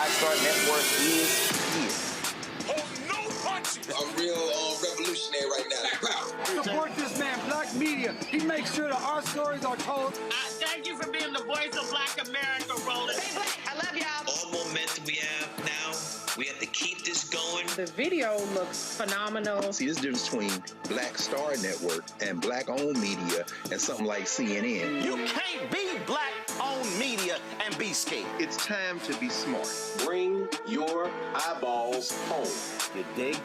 Black Star Network is here. I'm real revolutionary right now. Support this man, Black Media. He makes sure that our stories are told. Thank you for being the voice of Black America, Roland. Hey, Black, I love y'all. All momentum we have now, we have to keep this going. The video looks phenomenal. See, there's a difference between Black Star Network and Black-owned media and something like CNN. You can't be Black-owned media and be scared. It's time to be smart. Bring your eyeballs home. You dig?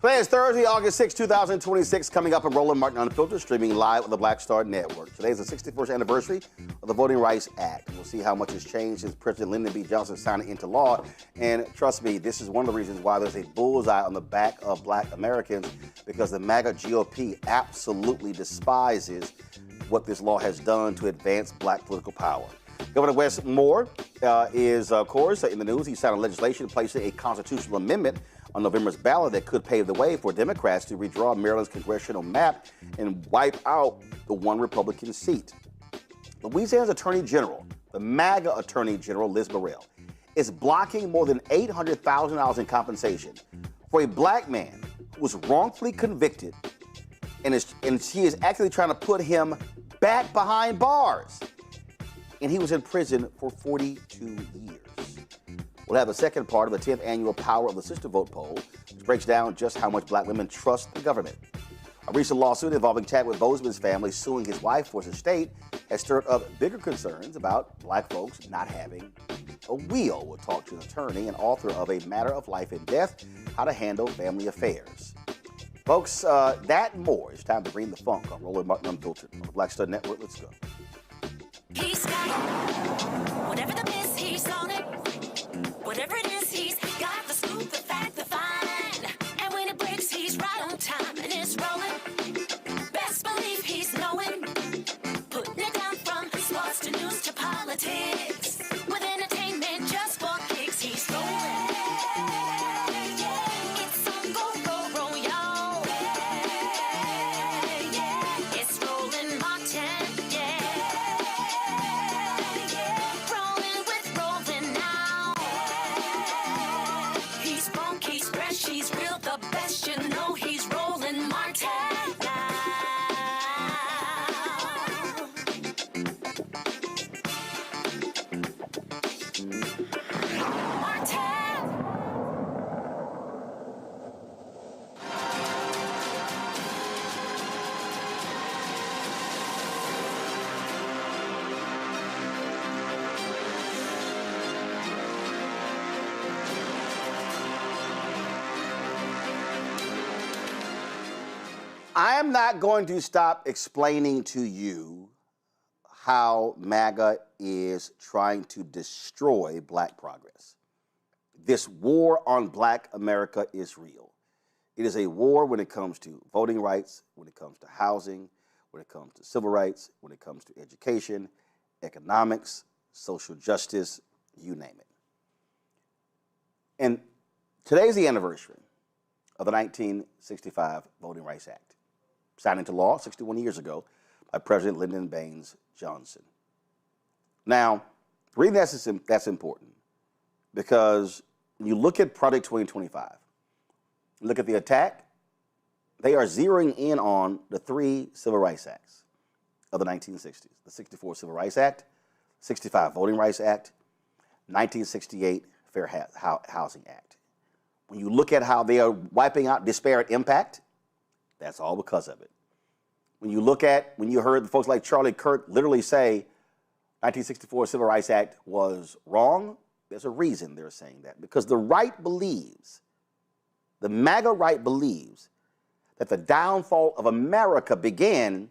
Today is Thursday, August 6, 2026, coming up on Roland Martin Unfiltered, streaming live on the Black Star Network. Today is the 61st anniversary of the Voting Rights Act. We'll see how much has changed since President Lyndon B signed it into law. And trust me, this is one of the reasons why there's a bullseye on the back of black Americans, because the MAGA GOP absolutely despises what this law has done to advance black political power. Governor Wes Moore is, of course, in the news. He signed legislation placing a constitutional amendment on November's ballot that could pave the way for Democrats to redraw Maryland's congressional map and wipe out the one Republican seat. Louisiana's Attorney General, the MAGA Attorney General, Liz Burrell, is blocking more than $800,000 in compensation for a black man who was wrongfully convicted, and she is actually trying to put him back behind bars. And he was in prison for 42 years. We'll have the second part of the 10th annual Power of the Sister Vote poll, which breaks down just how much black women trust the government. A recent lawsuit involving Chadwick Boseman's family suing his wife for his estate has stirred up bigger concerns about black folks not having a will. We'll talk to an attorney and author of A Matter of Life and Death, How to Handle Family Affairs. Folks, that and more. It's time to bring the funk on Roland Martin Unfiltered on the Black Star Network. Let's go. He's got it. Whatever the miss, he's on it. Whatever it is, he's got the scoop, the fact, the find. And when it breaks, he's right on time and it's rolling. Best believe he's knowing. Putting it down from sports to news to politics. With entertainment just for kicks, he's rolling. It's on go, y'all. It's Roland Martin. He's real, the best, you know he's Roland Martin now. Martin! I am not going to stop explaining to you how MAGA is trying to destroy black progress. This war on black America is real. It is a war when it comes to voting rights, when it comes to housing, when it comes to civil rights, when it comes to education, economics, social justice, you name it. And today's the anniversary of the 1965 Voting Rights Act, signed into law 61 years ago by President Lyndon B. Johnson. Now, the reason that's important, because when you look at Project 2025, look at the attack, they are zeroing in on the three Civil Rights Acts of the 1960s, the 64 Civil Rights Act, 65 Voting Rights Act, 1968 Fair Housing Act. When you look at how they are wiping out disparate impact, that's all because of it. When you heard the folks like Charlie Kirk literally say 1964 Civil Rights Act was wrong, there's a reason they're saying that. Because the right believes, the MAGA right believes, that the downfall of America began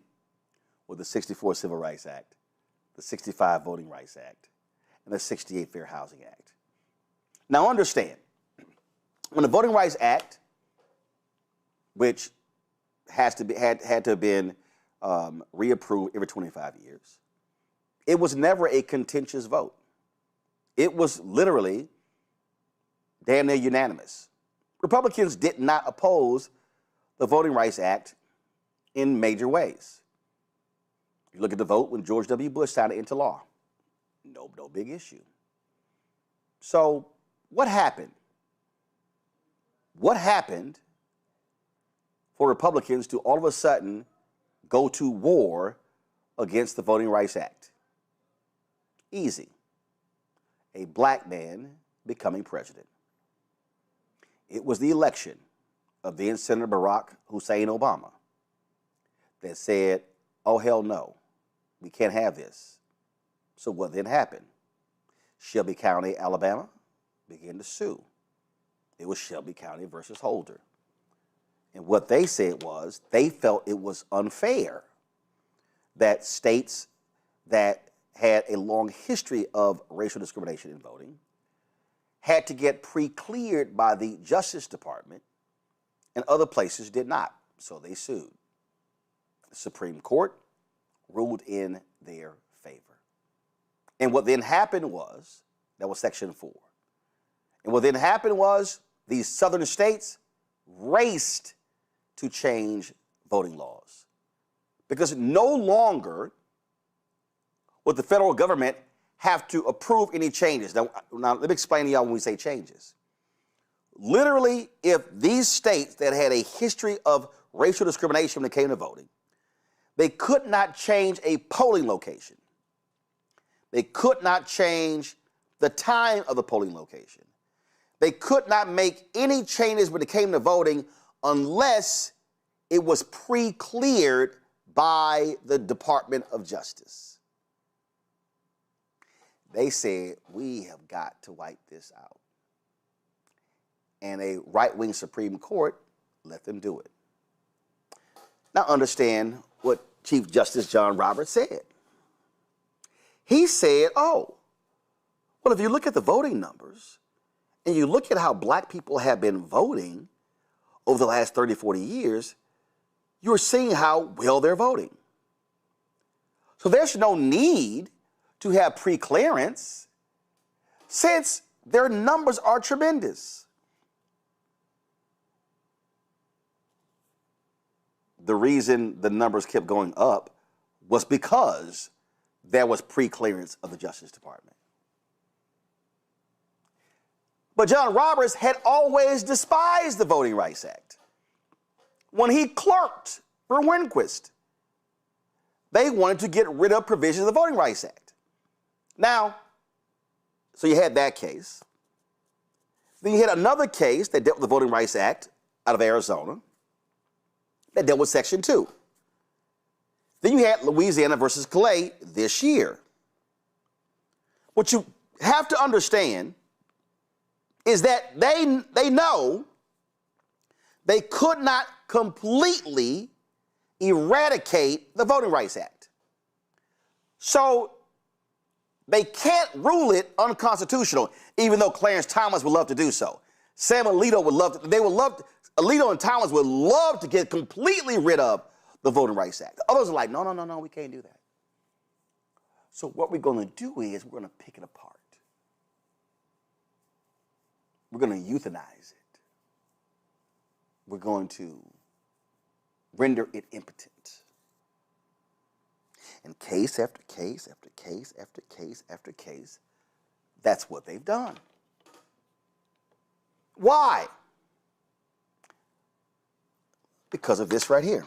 with the 64 Civil Rights Act, the 65 Voting Rights Act, and the 68 Fair Housing Act. Now understand, when the Voting Rights Act, which had to have been reapproved every 25 years, it was never a contentious vote. It was literally damn near unanimous. Republicans did not oppose the Voting Rights Act in major ways. You look at the vote when George W. Bush signed it into law. No big issue. So what happened? What happened for Republicans to all of a sudden go to war against the Voting Rights Act? Easy. A black man becoming president. It was the election of then Senator Barack Hussein Obama that said, oh, hell no, we can't have this. So what then happened? Shelby County, Alabama, began to sue. It was Shelby County versus Holder. And what they said was they felt it was unfair that states that had a long history of racial discrimination in voting had to get pre-cleared by the Justice Department, and other places did not. So they sued. The Supreme Court ruled in their favor. And what then happened was, that was Section 4. And what then happened was these southern states raced to change voting laws. Because no longer would the federal government have to approve any changes. Now let me explain to y'all when we say changes. Literally, if these states that had a history of racial discrimination when it came to voting, they could not change a polling location. They could not change the time of the polling location. They could not make any changes when it came to voting unless it was pre-cleared by the Department of Justice. They said, we have got to wipe this out. And a right-wing Supreme Court let them do it. Now understand what Chief Justice John Roberts said. He said, oh, well, if you look at the voting numbers and you look at how black people have been voting over the last 30, 40 years, you're seeing how well they're voting. So there's no need to have pre-clearance since their numbers are tremendous. The reason the numbers kept going up was because there was pre-clearance of the Justice Department. But John Roberts had always despised the Voting Rights Act. When he clerked for Rehnquist, they wanted to get rid of provisions of the Voting Rights Act. Now, so you had that case. Then you had another case that dealt with the Voting Rights Act out of Arizona that dealt with Section 2. Then you had Louisiana versus Clay this year. What you have to understand is that they know they could not completely eradicate the Voting Rights Act. So they can't rule it unconstitutional, even though Clarence Thomas would love to do so. Sam Alito would love to, Alito and Thomas would love to get completely rid of the Voting Rights Act. Others are like, no, we can't do that. So what we're going to do is we're going to pick it apart. We're going to euthanize it. We're going to render it impotent. And case after case after case after case after case, that's what they've done. Why? Because of this right here.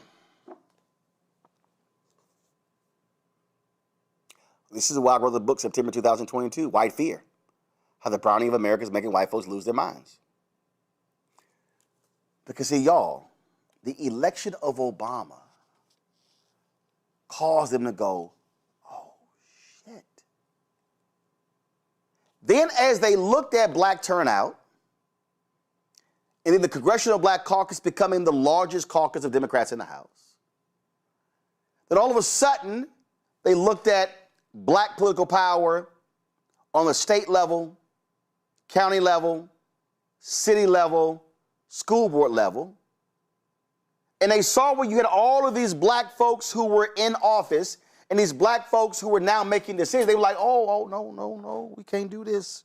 This is why I wrote the book September 2022, White Fear, How the Browning of America is Making White Folks Lose Their Minds. Because see, y'all, the election of Obama caused them to go, oh, shit. Then as they looked at black turnout, and then the Congressional Black Caucus becoming the largest caucus of Democrats in the House, then all of a sudden, they looked at black political power on the state level, county level, city level, school board level, and they saw where you had all of these black folks who were in office and these black folks who were now making decisions. They were like, oh, no, we can't do this.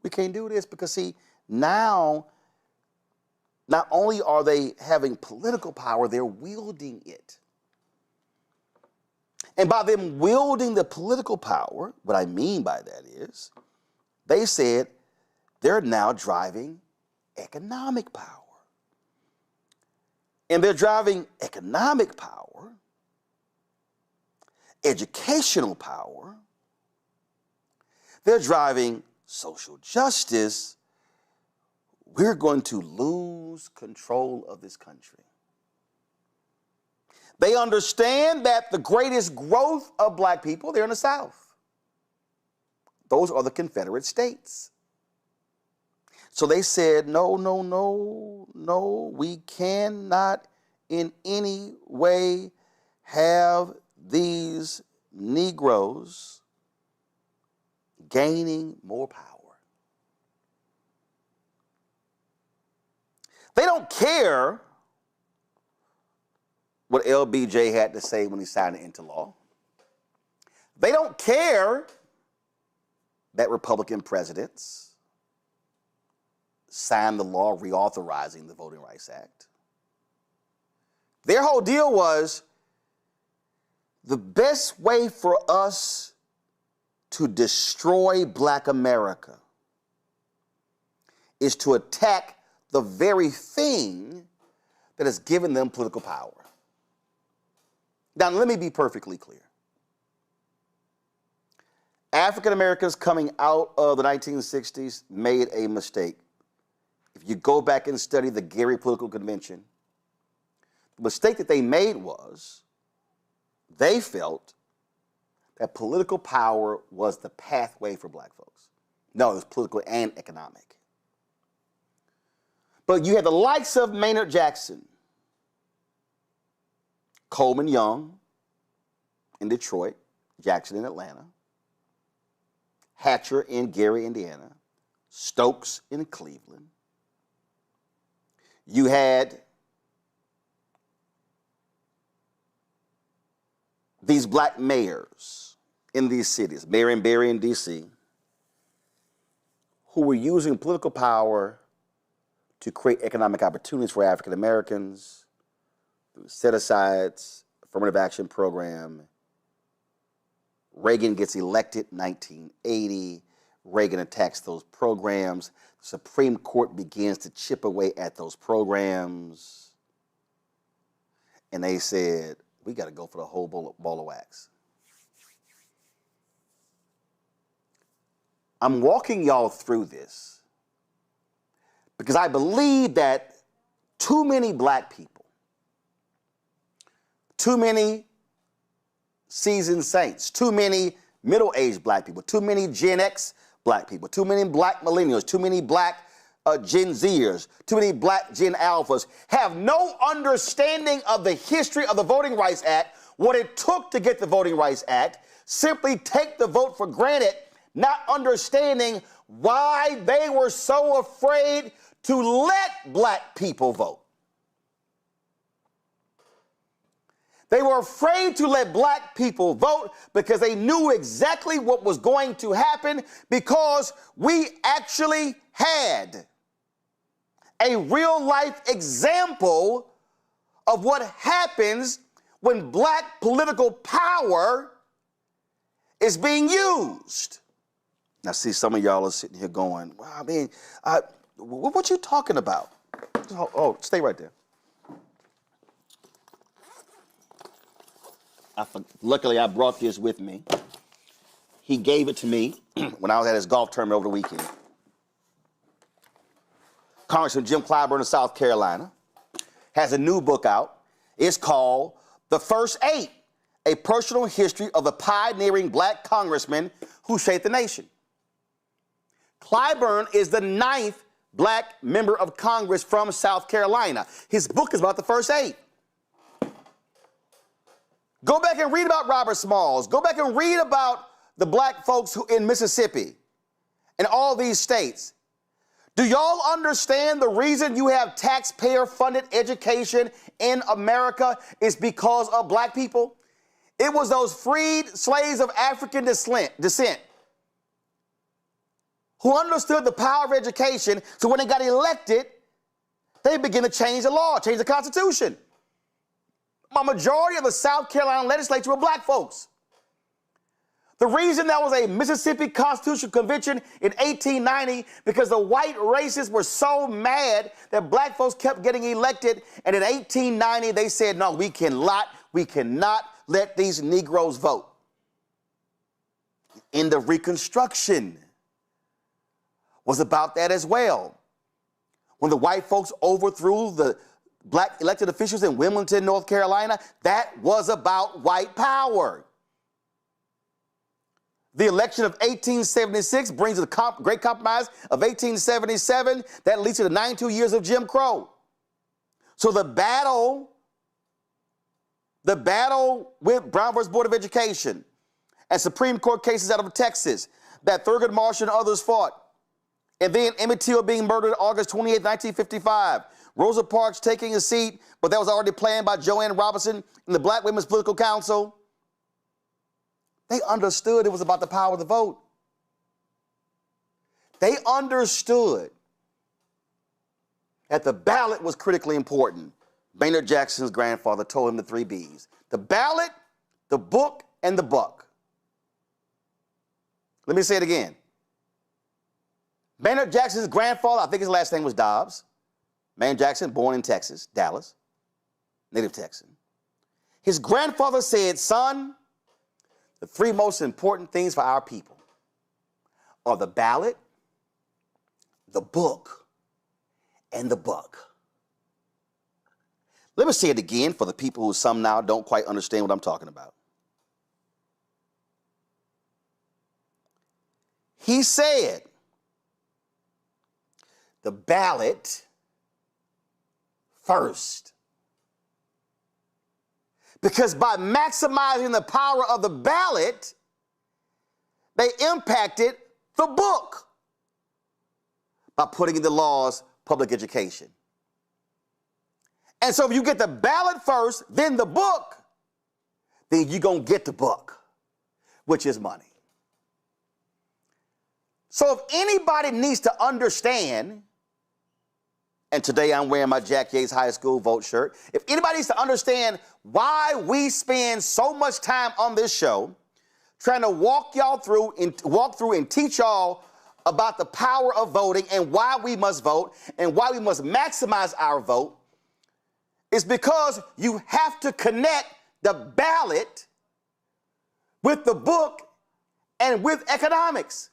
We can't do this because, see, now, not only are they having political power, they're wielding it. And by them wielding the political power, what I mean by that is, they said they're now driving economic power. And they're driving economic power, educational power, they're driving social justice. We're going to lose control of this country. They understand that the greatest growth of black people, they're in the South. Those are the Confederate states. So they said, no, no, no, no, we cannot in any way have these Negroes gaining more power. They don't care what LBJ had to say when he signed it into law. They don't care that Republican presidents signed the law reauthorizing the Voting Rights Act. Their whole deal was the best way for us to destroy Black America is to attack the very thing that has given them political power. Now, let me be perfectly clear. African Americans coming out of the 1960s made a mistake. If you go back and study the Gary Political Convention, the mistake that they made was they felt that political power was the pathway for Black folks. No, it was political and economic. But you had the likes of Maynard Jackson, Coleman Young in Detroit, Jackson in Atlanta, Hatcher in Gary, Indiana, Stokes in Cleveland. You had these Black mayors in these cities, Marion Barry in D.C., who were using political power to create economic opportunities for African Americans through set-asides, affirmative action program. Reagan gets elected in 1980. Reagan attacks those programs. The Supreme Court begins to chip away at those programs. And they said, we got to go for the whole ball of wax. I'm walking y'all through this because I believe that too many Black people, too many seasoned saints, too many middle-aged Black people, too many Gen X Black people, too many Black millennials, too many Black Gen Zers, too many Black Gen Alphas have no understanding of the history of the Voting Rights Act, what it took to get the Voting Rights Act, simply take the vote for granted, not understanding why they were so afraid to let Black people vote. They were afraid to let Black people vote because they knew exactly what was going to happen, because we actually had a real-life example of what happens when Black political power is being used. Now, see, some of y'all are sitting here going, well, I mean, what you talking about? Oh, stay right there. Luckily, I brought this with me. He gave it to me when I was at his golf tournament over the weekend. Congressman Jim Clyburn of South Carolina has a new book out. It's called The First Eight, A Personal History of the Pioneering Black Congressmen Who Shaped the Nation. Clyburn is the 9th Black member of Congress from South Carolina. His book is about the first 8. Go back and read about Robert Smalls. Go back and read about the Black folks who in Mississippi and all these states. Do y'all understand the reason you have taxpayer-funded education in America is because of Black people? It was those freed slaves of African descent who understood the power of education, so when they got elected, they began to change the law, change the Constitution. A majority of the South Carolina legislature were Black folks. The reason there was a Mississippi Constitutional Convention in 1890 because the white racists were so mad that Black folks kept getting elected, and in 1890 they said, no, we cannot let these Negroes vote. End of Reconstruction was about that as well. When the white folks overthrew the Black elected officials in Wilmington, North Carolina, that was about white power. The election of 1876 brings the Great Compromise of 1877 that leads to the 92 years of Jim Crow. So the battle with Brown versus Board of Education and Supreme Court cases out of Texas that Thurgood Marshall and others fought. And then Emmett Till being murdered August 28, 1955. Rosa Parks taking a seat, but that was already planned by Joanne Robinson in the Black Women's Political Council. They understood it was about the power of the vote. They understood that the ballot was critically important. Maynard Jackson's grandfather told him the 3 B's. The ballot, the book, and the buck. Let me say it again. Maynard Jackson's grandfather, I think his last name was Dobbs. Maynard Jackson, born in Texas, Dallas, native Texan. His grandfather said, son, the 3 most important things for our people are the ballot, the book, and the buck. Let me say it again for the people who some now don't quite understand what I'm talking about. He said, the ballot first. Because by maximizing the power of the ballot, they impacted the book by putting in the laws public education. And so if you get the ballot first, then the book, then you're going to get the book, which is money. So if anybody needs to understand, and today I'm wearing my Jack Yates High School vote shirt, if anybody needs to understand why we spend so much time on this show trying to walk through and teach y'all about the power of voting and why we must vote and why we must maximize our vote, it's because you have to connect the ballot with the book and with economics.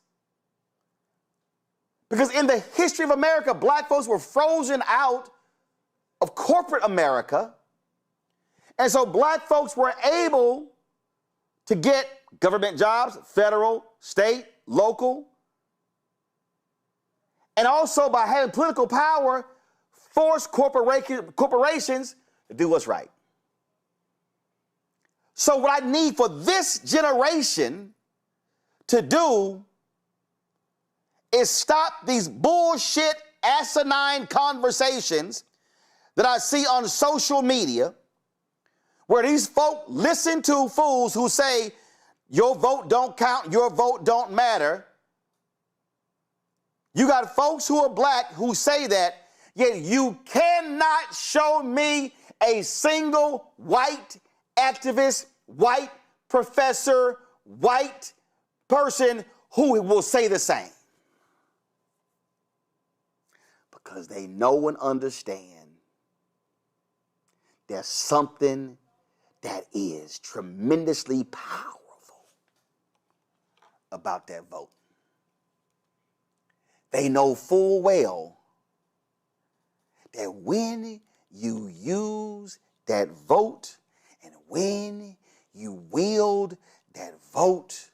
Because in the history of America, black folks were frozen out of corporate America. And so black folks were able to get government jobs, federal, state, local, and also by having political power, force corporations to do what's right. So what I need for this generation to do is stop these bullshit, asinine conversations that I see on social media where these folk listen to fools who say, your vote don't count, your vote don't matter. You got folks who are black who say that, yet you cannot show me a single white activist, white professor, white person who will say the same. Because they know and understand there's something that is tremendously powerful about that vote. They know full well that when you use that vote and when you wield that vote,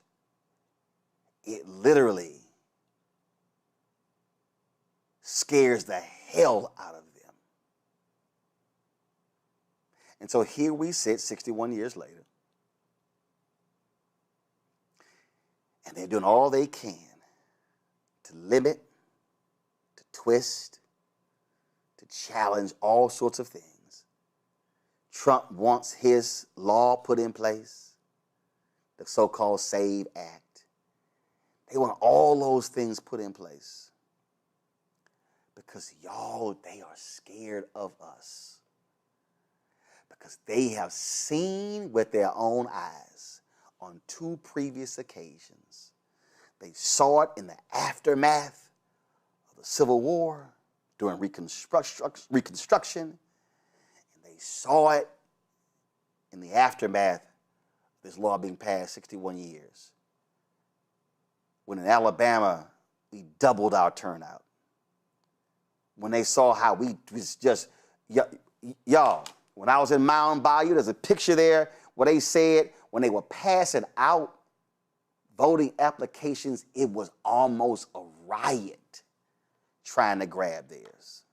it literally scares the hell out of them. And so here we sit 61 years later, and they're doing all they can to limit, to twist, to challenge all sorts of things. Trump wants his law put in place, the so-called SAVE Act. They want all those things put in place. Because y'all, they are scared of us. Because they have seen with their own eyes on 2 previous occasions. They saw it in the aftermath of the Civil War, during Reconstruction, and they saw it in the aftermath of this law being passed 61 years. When in Alabama, we doubled our turnout. When they saw how we was just, y'all, when I was in Mound Bayou, there's a picture there where they said when they were passing out voting applications, it was almost a riot trying to grab theirs.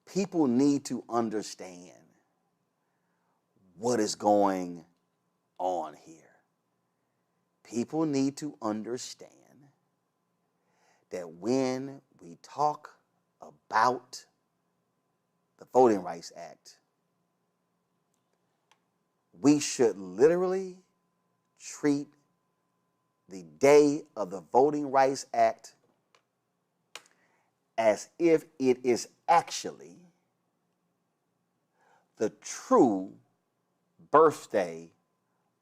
People need to understand what is going on here. People need to understand that when we talk about the Voting Rights Act, we should literally treat the day of the Voting Rights Act as if it is actually the true birthday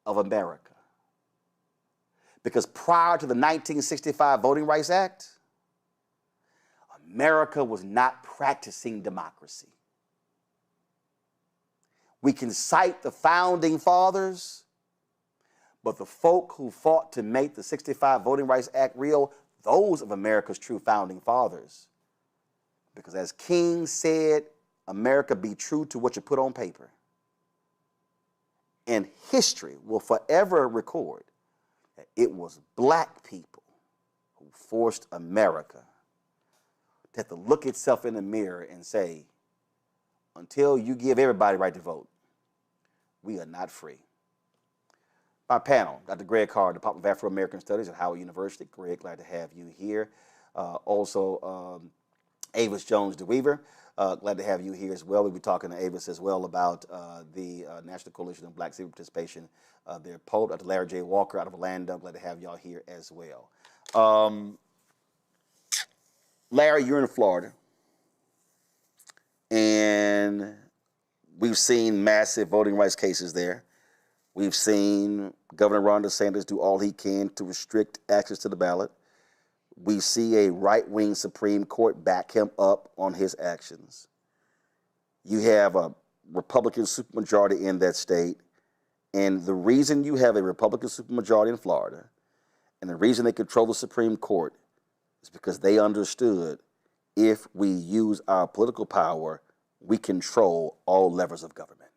of America. Because prior to the 1965 Voting Rights Act, America was not practicing democracy. We can cite the founding fathers, but the folk who fought to make the 65 Voting Rights Act real, those of America's true founding fathers. Because as King said, America, be true to what you put on paper. And history will forever record that it was black people who forced America to have to look itself in the mirror and say, until you give everybody right to vote, we are not free. My panel, Dr. Greg Carr, Department of Afro-American Studies at Howard University. Greg, glad to have you here. Also, Avis Jones-DeWeaver, glad to have you here as well. We'll be talking to Avis as well about the National Coalition of Black Civic Participation. Their poet, Dr. Larry J. Walker out of Orlando. Glad to have y'all here as well. Larry, you're in Florida, and we've seen massive voting rights cases there. We've seen Governor Ron DeSantis do all he can to restrict access to the ballot. We see a right-wing Supreme Court back him up on his actions. You have a Republican supermajority in that state, and the reason you have a Republican supermajority in Florida, and the reason they control the Supreme Court, is because they understood if we use our political power, we control all levers of government.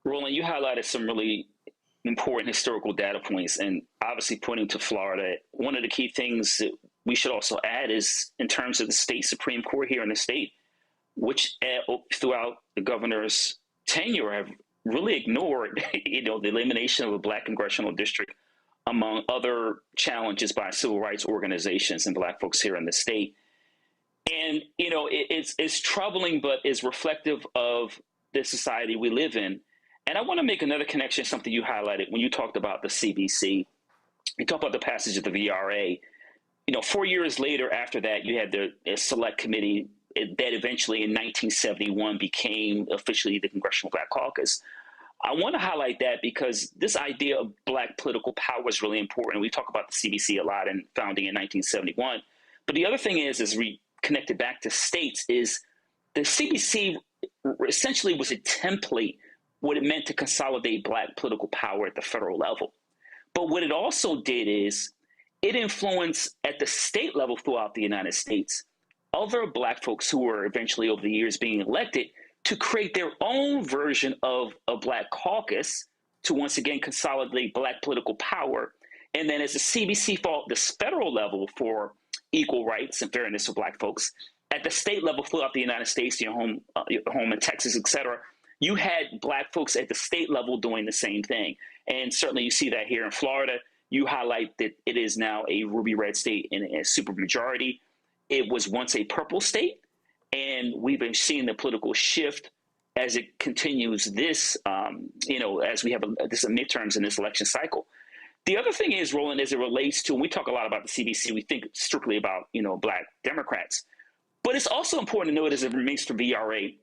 Roland, you highlighted some really important historical data points, and obviously pointing to Florida. One of the key things that we should also add is in terms of the state Supreme Court here in the state, which throughout the governor's tenure have really ignored, the elimination of a black congressional district, among other challenges by civil rights organizations and black folks here in the state. And, it's troubling, but is reflective of the society we live in. And I want to make another connection, something you highlighted when you talked about the CBC. You talked about the passage of the VRA. 4 years later after that, you had the select committee that eventually in 1971 became officially the Congressional Black Caucus. I want to highlight that because this idea of black political power is really important. We talk about the CBC a lot and founding in 1971. But the other thing is we connect it back to states, is the CBC essentially was a template, what it meant to consolidate black political power at the federal level. But what it also did is it influenced at the state level throughout the United States other black folks who were eventually over the years being elected to create their own version of a black caucus to once again consolidate black political power. And then as the CBC fought this federal level for equal rights and fairness for black folks, at the state level throughout the United States, your home in Texas, et cetera, you had black folks at the state level doing the same thing. And certainly you see that here in Florida. You highlight that it is now a ruby red state and a supermajority. It was once a purple state. And we've been seeing the political shift as it continues this, as we have this midterms in this election cycle. The other thing is, Roland, as it relates to, when we talk a lot about the CBC, we think strictly about, black Democrats. But it's also important to note as it relates to VRA,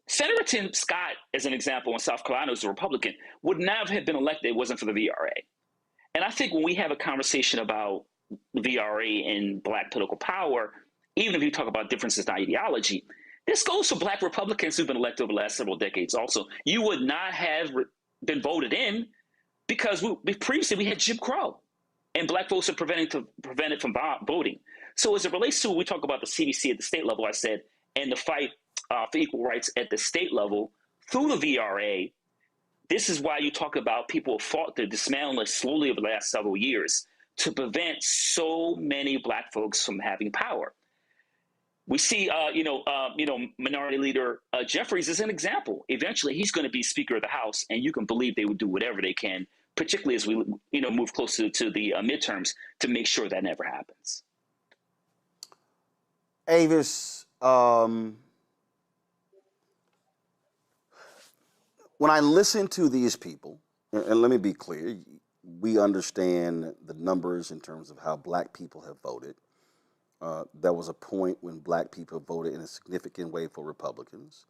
Senator Tim Scott, as an example, in South Carolina, who's a Republican, would not have been elected if it wasn't for the VRA. And I think when we have a conversation about VRA and black political power, even if you talk about differences in ideology, this goes for black Republicans who've been elected over the last several decades also. You would not have been voted in because previously we had Jim Crow and black folks are prevented from voting. So as it relates to, when we talk about the CBC at the state level, I said, and the fight for equal rights at the state level through the VRA, This is why you talk about people have fought the dismantling slowly over the last several years to prevent so many Black folks from having power. We see, Minority Leader Jeffries is an example. Eventually, he's going to be Speaker of the House, and you can believe they would do whatever they can, particularly as we, move closer to the midterms, to make sure that never happens. Avis, when I listen to these people, and let me be clear, we understand the numbers in terms of how Black people have voted. There was a point when Black people voted in a significant way for Republicans,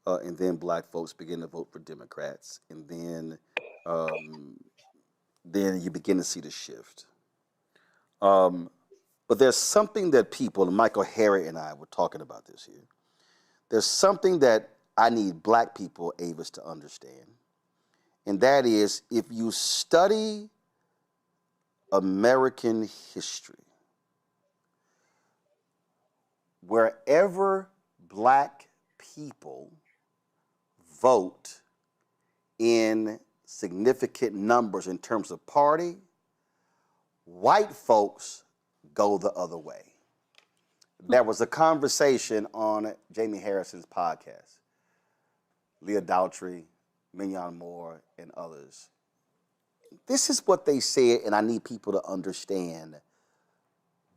and then Black folks began to vote for Democrats, and then you begin to see the shift. But there's something that people, and Michael Harry and I were talking about this here, there's something that I need Black people, Avis, to understand, and that is if you study American history, wherever Black people vote in significant numbers in terms of party, white folks go the other way. There was a conversation on Jamie Harrison's podcast. Leah Daltrey, Mignon Moore, and others. This is what they said, and I need people to understand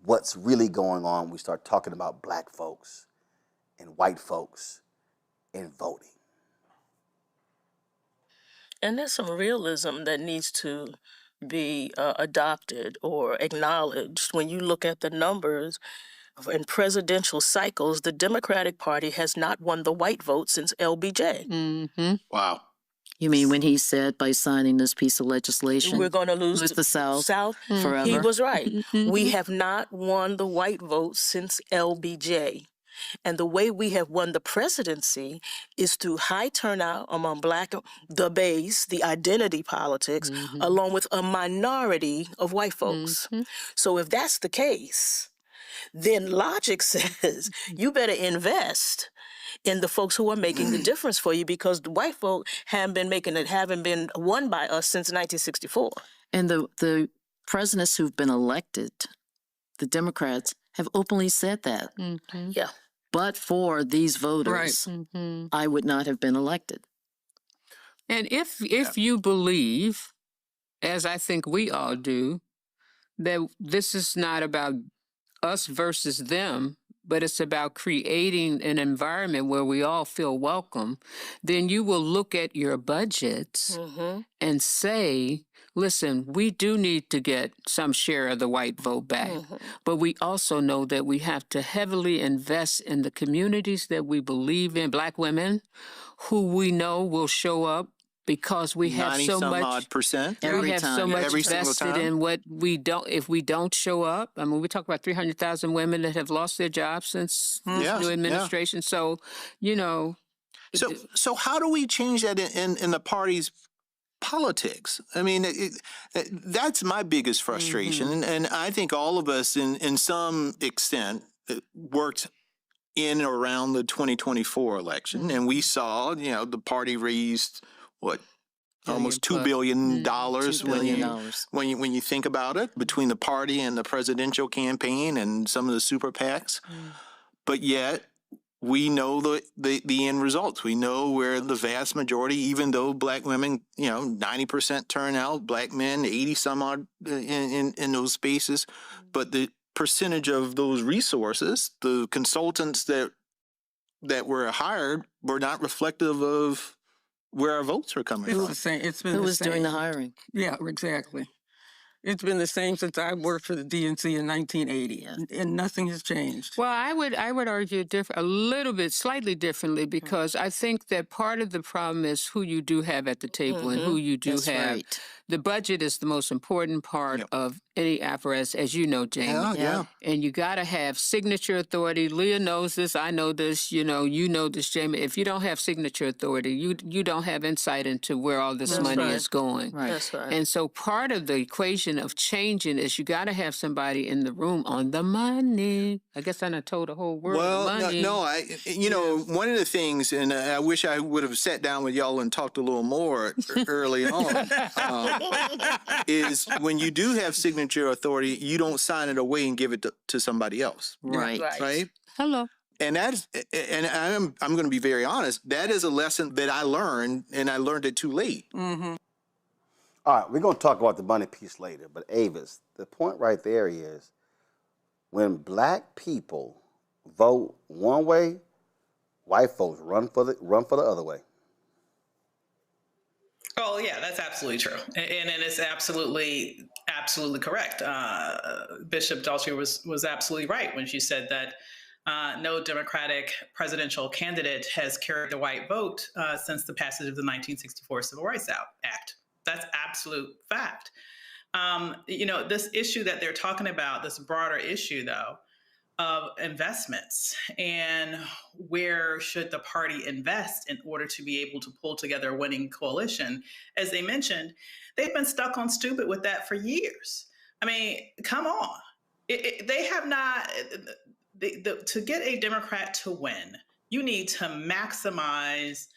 what's really going on when we start talking about Black folks and white folks and voting. And there's some realism that needs to be adopted or acknowledged. When you look at the numbers in presidential cycles, the Democratic Party has not won the white vote since LBJ. Mm-hmm. Wow. You mean when he said by signing this piece of legislation, we're going to lose the South forever? He was right. We have not won the white vote since LBJ. And the way we have won the presidency is through high turnout among Black, the base, the identity politics, along with a minority of white folks. So if that's the case, then logic says you better invest in the folks who are making the difference for you, because the white folk haven't been won by us since 1964. And the presidents who've been elected, the Democrats, have openly said that. Yeah. But for these voters, I would not have been elected. And if you believe, as I think we all do, that this is not about us versus them, but it's about creating an environment where we all feel welcome, then you will look at your budgets and say, listen, we do need to get some share of the white vote back, but we also know that we have to heavily invest in the communities that we believe in, Black women, who we know will show up because we have so much invested in what we don't. If we don't show up, I mean, we talk about 300,000 women that have lost their jobs since the new administration. So, So how do we change that in the party's politics? I mean, that's my biggest frustration, and I think all of us, in some extent, worked in or around the 2024 election, and we saw, the party raised almost $2 billion when you think about it, between the party and the presidential campaign and some of the super PACs. But yet we know the end results. We know where the vast majority, even though Black women, 90% turnout, Black men, 80 some odd in those spaces, but the percentage of those resources, the consultants that were hired, were not reflective of where our votes are coming from. The same. It's been Who was doing the hiring? Yeah, exactly. It's been the same since I worked for the DNC in 1980, and nothing has changed. Well, I would argue a little bit, slightly differently, because I think that part of the problem is who you do have at the table and who you do have. Right. The budget is the most important part of any apparatus, as you know, Jamie. Yeah. And you got to have signature authority. Leah knows this. I know this. You know this, Jamie. If you don't have signature authority, you don't have insight into where all this money is going. Right. That's right. And so part of the equation foundation of changing is you got to have somebody in the room on the money. I guess I done told the whole world money. You know, one of the things, and I wish I would have sat down with y'all and talked a little more early on, is when you do have signature authority, you don't sign it away and give it to somebody else. Right. Right? Hello. And I'm going to be very honest, that is a lesson that I learned, and I learned it too late. Mm-hmm. All right, we're going to talk about the money piece later, but Avis, the point right there is when black people vote one way, white folks run for the other way. Oh yeah, that's absolutely true, and it's absolutely correct. Bishop Daltrey was absolutely right when she said that no Democratic presidential candidate has carried the white vote since the passage of the 1964 Civil Rights Act. That's absolute fact. You know, this issue that they're talking about, this broader issue, though, of investments and where should the party invest in order to be able to pull together a winning coalition. As they mentioned, they've been stuck on stupid with that for years. I mean, come on. They have not, to get a Democrat to win, you need to maximize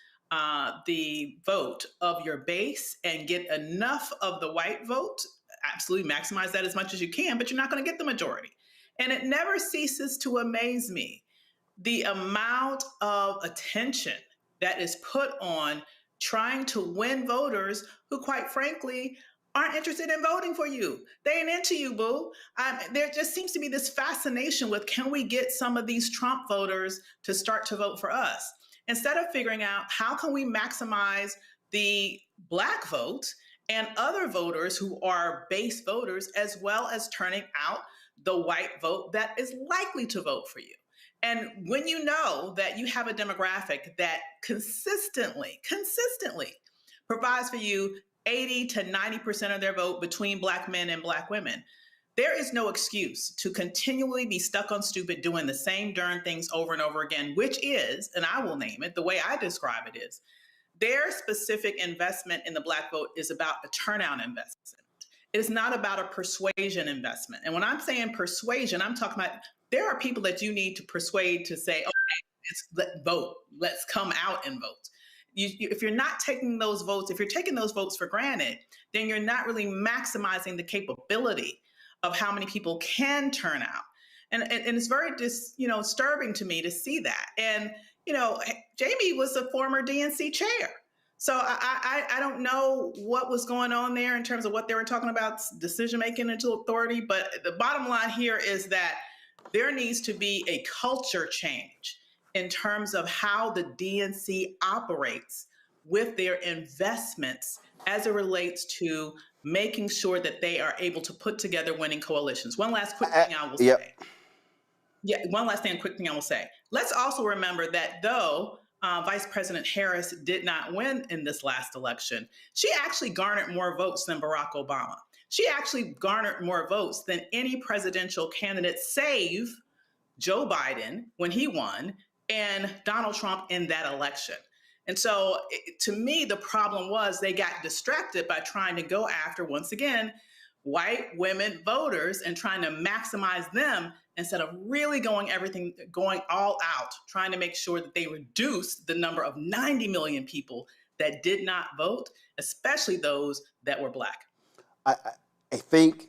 the vote of your base and get enough of the white vote, absolutely maximize that as much as you can, but you're not going to get the majority. And it never ceases to amaze me the amount of attention that is put on trying to win voters who, quite frankly, aren't interested in voting for you. They ain't into you, boo. There just seems to be this fascination with, can we get some of these Trump voters to start to vote for us? Instead of figuring out how can we maximize the black vote and other voters who are base voters, as well as turning out the white vote that is likely to vote for you. And when you know that you have a demographic that consistently provides for you 80 to 90% of their vote between black men and black women, there is no excuse to continually be stuck on stupid doing the same darn things over and over again, which is, and I will name it, the way I describe it is, their specific investment in the black vote is about a turnout investment. It is not about a persuasion investment. And when I'm saying persuasion, I'm talking about there are people that you need to persuade to say, okay, let's vote. Let's come out and vote. If you're not taking those votes, if you're taking those votes for granted, then you're not really maximizing the capability of how many people can turn out. And it's very disturbing to me to see that. And, you know, Jamie was a former DNC chair. So I don't know what was going on there in terms of what they were talking about, decision-making and authority. But the bottom line here is that there needs to be a culture change in terms of how the DNC operates with their investments as it relates to making sure that they are able to put together winning coalitions. One last quick thing I will say. Yeah, one last quick thing I will say. Let's also remember that though Vice President Harris did not win in this last election, she actually garnered more votes than Barack Obama. She actually garnered more votes than any presidential candidate, save Joe Biden when he won, and Donald Trump in that election. And so to me, the problem was they got distracted by trying to go after, once again, white women voters and trying to maximize them instead of really going all out, trying to make sure that they reduce the number of 90 million people that did not vote, especially those that were black. I think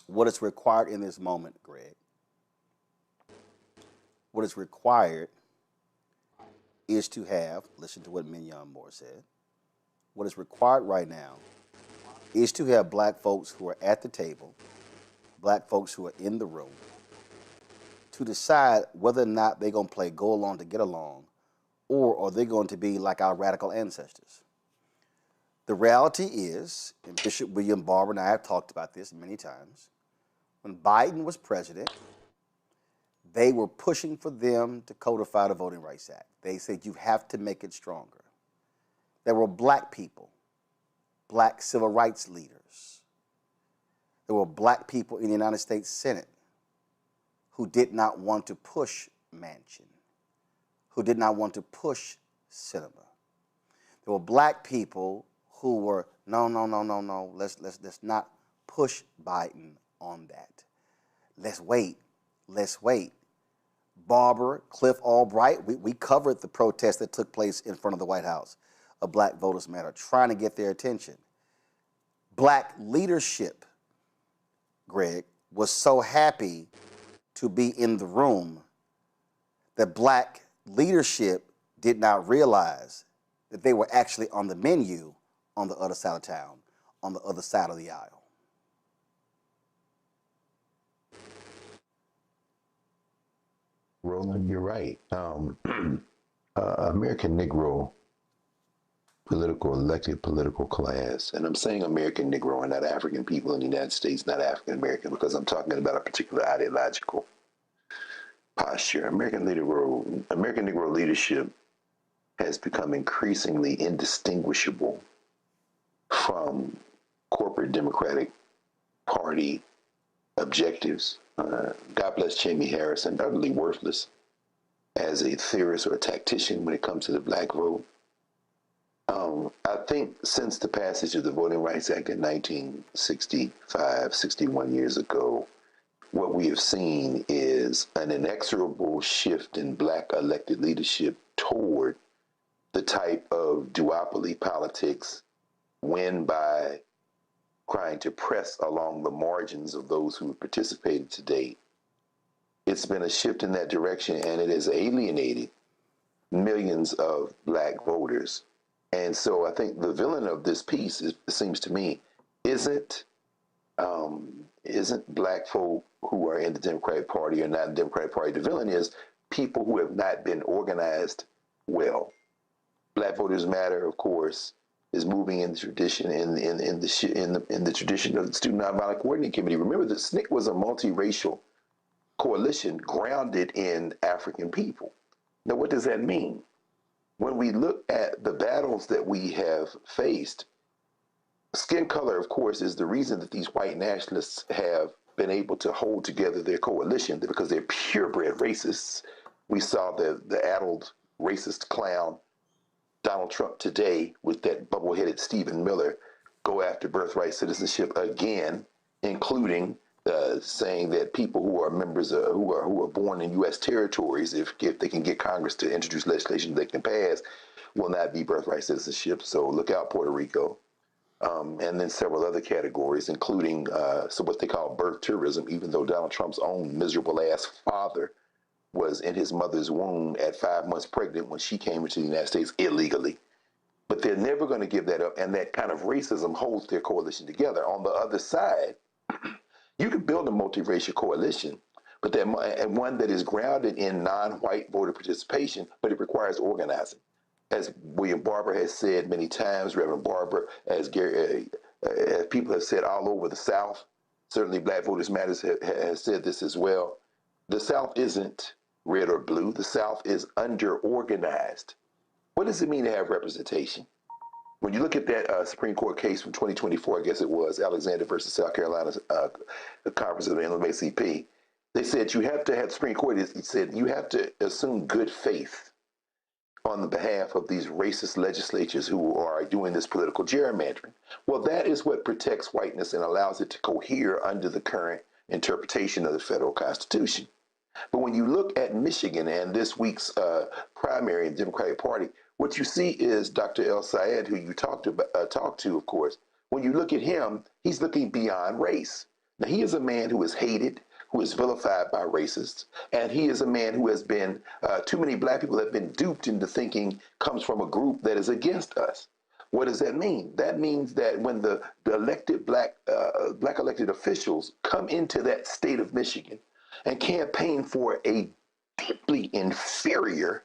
what is required in this moment, Greg, what is required is to have, listen to what Mignon Moore said, what is required right now is to have black folks who are at the table, black folks who are in the room, to decide whether or not they're going to play go along to get along, or are they going to be like our radical ancestors. The reality is, and Bishop William Barber and I have talked about this many times, when Biden was president, they were pushing for them to codify the Voting Rights Act. They said you have to make it stronger. There were black people, black civil rights leaders. There were black people in the United States Senate who did not want to push Manchin, who did not want to push Sinema. There were black people who were No. Let's not push Biden on that. Let's wait. Barbara, Cliff Albright, we covered the protest that took place in front of the White House of Black Voters Matter, trying to get their attention. Black leadership, Greg, was so happy to be in the room that black leadership did not realize that they were actually on the menu on the other side of town, on the other side of the aisle. Roland, you're right. American Negro elected political class, and I'm saying American Negro and not African people in the United States, not African American, because I'm talking about a particular ideological posture. American Negro leadership has become increasingly indistinguishable from corporate Democratic Party objectives. God bless Jamie Harrison, utterly worthless as a theorist or a tactician when it comes to the black vote. I think since the passage of the Voting Rights Act in 1965, 61 years ago, what we have seen is an inexorable shift in black elected leadership toward the type of duopoly politics, win by trying to press along the margins of those who have participated to date. It's been a shift in that direction, and it has alienated millions of black voters. And so I think the villain of this piece, it seems to me, isn't black folk who are in the Democratic Party or not in the Democratic Party. The villain is people who have not been organized well. Black Voters Matter, of course, is moving in the tradition in the tradition of the Student Nonviolent Coordinating Committee. Remember that SNCC was a multiracial coalition grounded in African people. Now, what does that mean? When we look at the battles that we have faced, skin color, of course, is the reason that these white nationalists have been able to hold together their coalition, because they're purebred racists. We saw the addled racist clown Donald Trump today with that bubble-headed Stephen Miller go after birthright citizenship again, including saying that people who are members of, who are born in U.S. territories, if they can get Congress to introduce legislation they can pass, will not be birthright citizenship. So look out, Puerto Rico. And then several other categories, including so what they call birth tourism, even though Donald Trump's own miserable ass father was in his mother's womb at 5 months pregnant when she came into the United States illegally. But they're never going to give that up, and that kind of racism holds their coalition together. On the other side, you can build a multiracial coalition, but and one that is grounded in non-white voter participation, but it requires organizing. As William Barber has said many times, Reverend Barber, as people have said all over the South, certainly Black Voters Matters has said this as well, the South isn't red or blue. The South is under-organized. What does it mean to have representation? When you look at that Supreme Court case from 2024, I guess it was, Alexander versus South Carolina, the Conference of the NAACP, they said you have to have, Supreme Court, it said you have to assume good faith on the behalf of these racist legislatures who are doing this political gerrymandering. Well, that is what protects whiteness and allows it to cohere under the current interpretation of the federal Constitution. But when you look at Michigan and this week's primary in the Democratic Party, what you see is Dr. El Sayed, who you talked to, of course. When you look at him, he's looking beyond race. Now, he is a man who is hated, who is vilified by racists, and he is a man who has been, too many black people have been duped into thinking comes from a group that is against us. What does that mean? That means that when the elected black elected officials come into that state of Michigan and campaign for a deeply inferior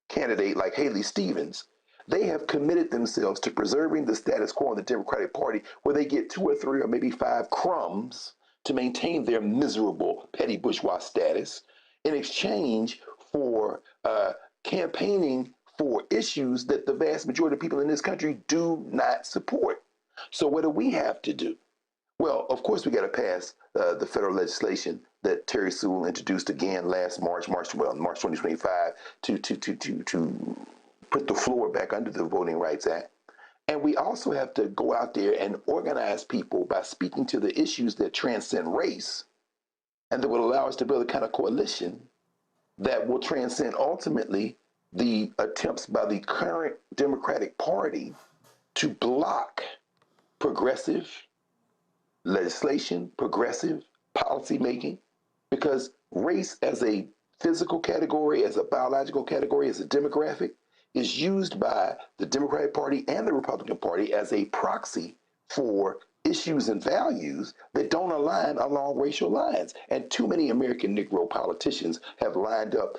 candidate like Haley Stevens, they have committed themselves to preserving the status quo in the Democratic Party, where they get 2 or 3 or maybe 5 crumbs to maintain their miserable petty bourgeois status in exchange for campaigning for issues that the vast majority of people in this country do not support. So what do we have to do? Well, of course, we got to pass the federal legislation that Terry Sewell introduced again last March 2025, to put the floor back under the Voting Rights Act. And we also have to go out there and organize people by speaking to the issues that transcend race and that will allow us to build a kind of coalition that will transcend ultimately the attempts by the current Democratic Party to block progressive legislation, progressive policy making, because race as a physical category, as a biological category, as a demographic, is used by the Democratic Party and the Republican Party as a proxy for issues and values that don't align along racial lines. And too many American Negro politicians have lined up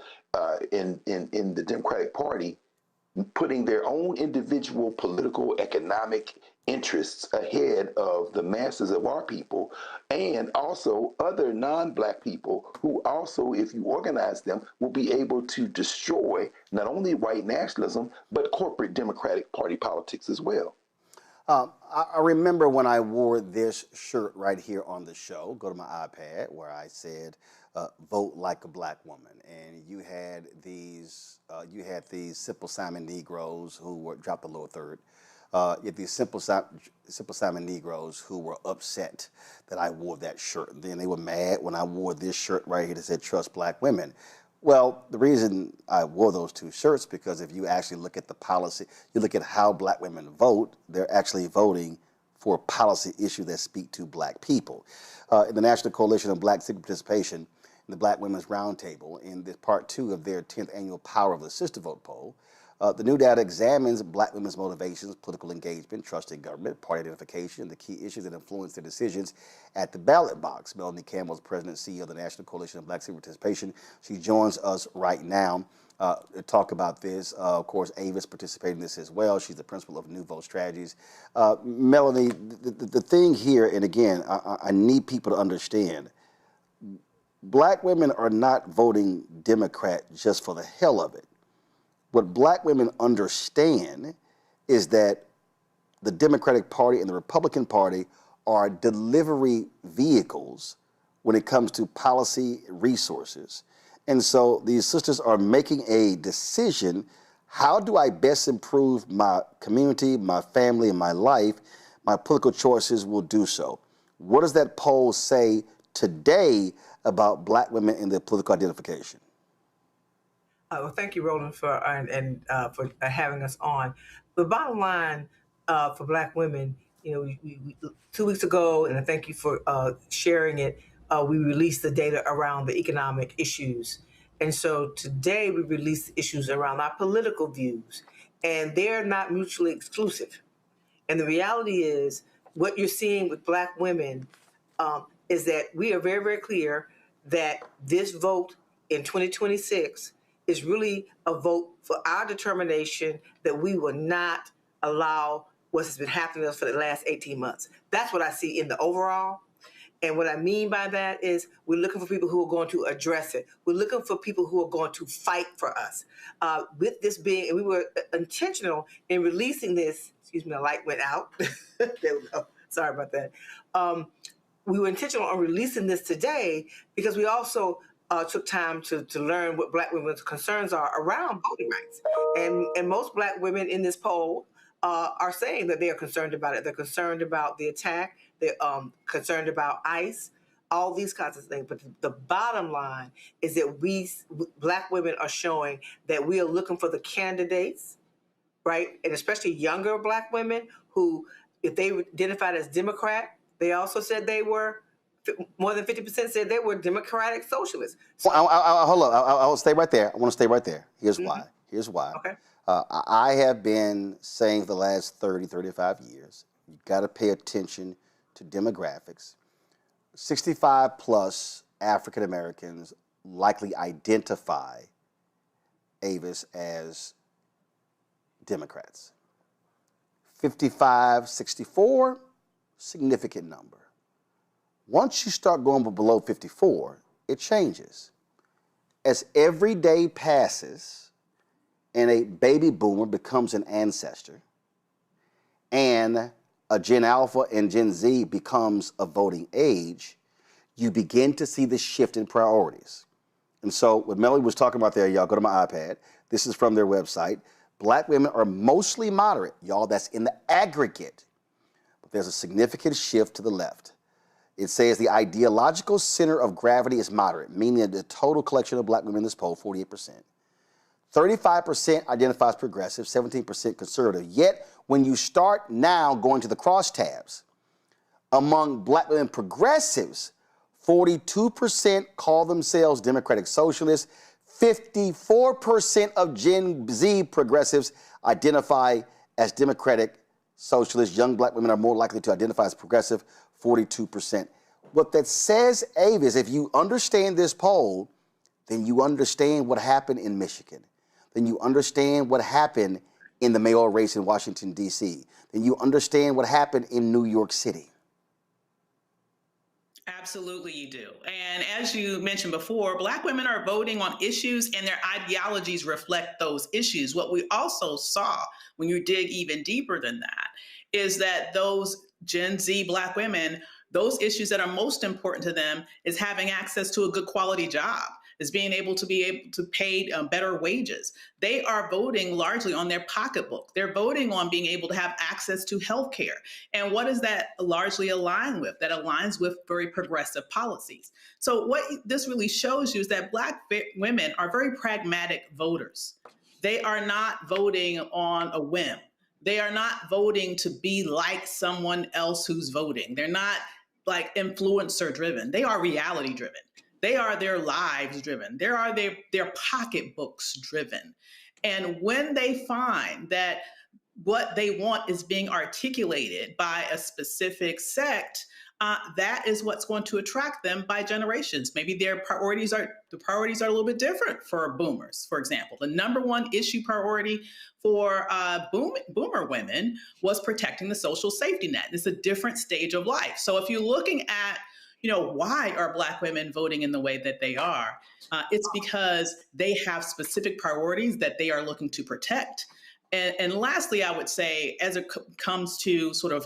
in the Democratic Party, putting their own individual political, economic interests ahead of the masses of our people, and also other non-Black people who also, if you organize them, will be able to destroy not only white nationalism, but corporate Democratic Party politics as well. I remember when I wore this shirt right here on the show, go to my iPad, where I said, vote like a Black woman. And you had these Simple Simon Negroes who were, dropped the lower third. You had these Simple Simon Negroes who were upset that I wore that shirt. And then they were mad when I wore this shirt right here that said, trust Black women. Well, the reason I wore those two shirts, because if you actually look at the policy, you look at how Black women vote, they're actually voting for a policy issue that speak to Black people. In the National Coalition of Black Civic Participation, in the Black Women's Roundtable, in the part 2 of their 10th annual Power of the Sister Vote poll, the new data examines Black women's motivations, political engagement, trust in government, party identification, and the key issues that influence their decisions at the ballot box. Melanie Campbell is President and CEO of the National Coalition of Black Civic Participation. She joins us right now to talk about this. Of course, Ava's participating in this as well. She's the principal of New Vote Strategies. Melanie, the thing here, and again, I need people to understand, Black women are not voting Democrat just for the hell of it. What Black women understand is that the Democratic Party and the Republican Party are delivery vehicles when it comes to policy resources. And so these sisters are making a decision, how do I best improve my community, my family, and my life? My political choices will do so. What does that poll say today about Black women in their political identification? Well, thank you, Roland, for having us on. The bottom line for Black women, we 2 weeks ago, and I thank you for sharing it, we released the data around the economic issues. And so today we released issues around our political views, and they're not mutually exclusive. And the reality is, what you're seeing with Black women is that we are very, very clear that this vote in 2026 is really a vote for our determination that we will not allow what has been happening to us for the last 18 months. That's what I see in the overall. And what I mean by that is we're looking for people who are going to address it. We're looking for people who are going to fight for us. With this being, and we were intentional in releasing this, excuse me, the light went out. There we go. Sorry about that. We were intentional on releasing this today because we also took time to learn what Black women's concerns are around voting rights. And most Black women in this poll are saying that they are concerned about it. They're concerned about the attack. They're concerned about ICE, all these kinds of things. But the bottom line is that we, Black women, are showing that we are looking for the candidates, right? And especially younger Black women who, if they identified as Democrat, they also said they were, more than 50% said they were Democratic socialists. So, hold on, I'll stay right there. I want to stay right there. Here's why. Here's why. Okay. I have been saying for the last 30, 35 years, you've got to pay attention to demographics. 65 plus African Americans likely identify Avis as Democrats. 55, 64, significant number. Once you start going below 54, it changes. As every day passes and a baby boomer becomes an ancestor and a Gen Alpha and Gen Z becomes a voting age, you begin to see the shift in priorities. And so what Melanie was talking about there, y'all go to my iPad. This is from their website. Black women are mostly moderate. Y'all, that's in the aggregate. But there's a significant shift to the left. It says the ideological center of gravity is moderate, meaning that the total collection of black women in this poll, 48%. 35% identifies progressive, 17% conservative. Yet, when you start now going to the crosstabs, among black women progressives, 42% call themselves Democratic Socialists. 54% of Gen Z progressives identify as Democratic Socialists. Young black women are more likely to identify as progressive, 42%. What that says, Abe, is if you understand this poll, then you understand what happened in Michigan. Then you understand what happened in the mayoral race in Washington, D.C. Then you understand what happened in New York City. Absolutely, you do. And as you mentioned before, Black women are voting on issues and their ideologies reflect those issues. What we also saw when you dig even deeper than that is that those Gen Z Black women, those issues that are most important to them is having access to a good quality job, is being able to pay better wages. They are voting largely on their pocketbook. They're voting on being able to have access to health care. And what does that largely align with? That aligns with very progressive policies. So what this really shows you is that Black women are very pragmatic voters. They are not voting on a whim. They are not voting to be like someone else who's voting. They're not like influencer driven. They are reality driven. They are their lives driven. They are their pocketbooks driven. And when they find that what they want is being articulated by a specific sect, that is what's going to attract them by generations. Maybe the priorities are a little bit different for boomers, for example. The number one issue priority for boomer women was protecting the social safety net. It's a different stage of life. So if you're looking at, why are Black women voting in the way that they are? It's because they have specific priorities that they are looking to protect. And lastly, I would say, as it comes to sort of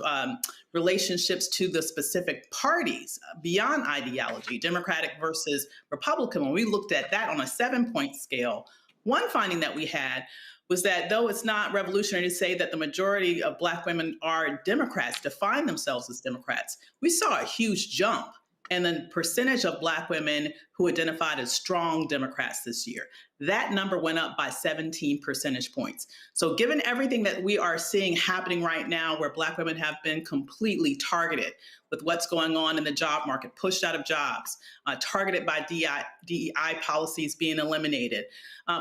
relationships to the specific parties beyond ideology, Democratic versus Republican, when we looked at that on a 7-point scale, one finding that we had was that though it's not revolutionary to say that the majority of Black women are Democrats, define themselves as Democrats, we saw a huge jump in the percentage of Black women who identified as strong Democrats this year. That number went up by 17 percentage points. So given everything that we are seeing happening right now, where Black women have been completely targeted with what's going on in the job market, pushed out of jobs, targeted by DEI policies being eliminated,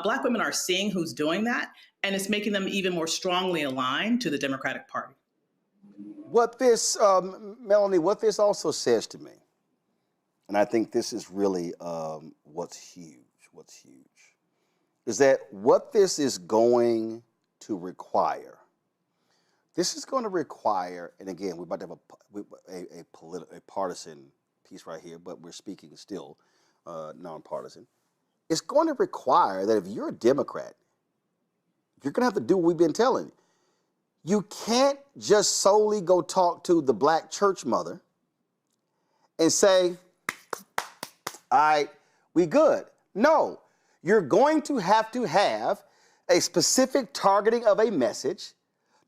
Black women are seeing who's doing that, and it's making them even more strongly aligned to the Democratic Party. What this, Melanie, what this also says to me, and I think this is really what's huge, is that what this is going to require, and again, we're about to have a partisan piece right here, but we're speaking still nonpartisan. It's going to require that if you're a Democrat, you're going to have to do what we've been telling you. You can't just solely go talk to the Black church mother and say, all right, we good. No, you're going to have a specific targeting of a message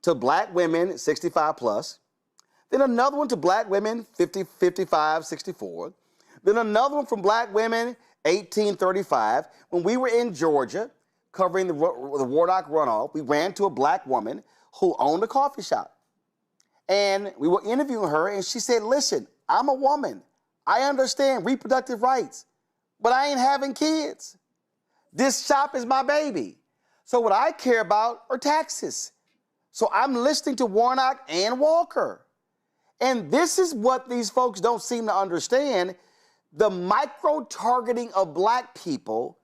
to Black women 65 plus, then another one to Black women 50, 55, 64, then another one from Black women 18, 35. When we were in Georgia covering the Warnock runoff, we ran to a Black woman who owned a coffee shop. And we were interviewing her, and she said, listen, I'm a woman. I understand reproductive rights, but I ain't having kids. This shop is my baby. So what I care about are taxes. So I'm listening to Warnock and Walker. And this is what these folks don't seem to understand. The micro-targeting of Black people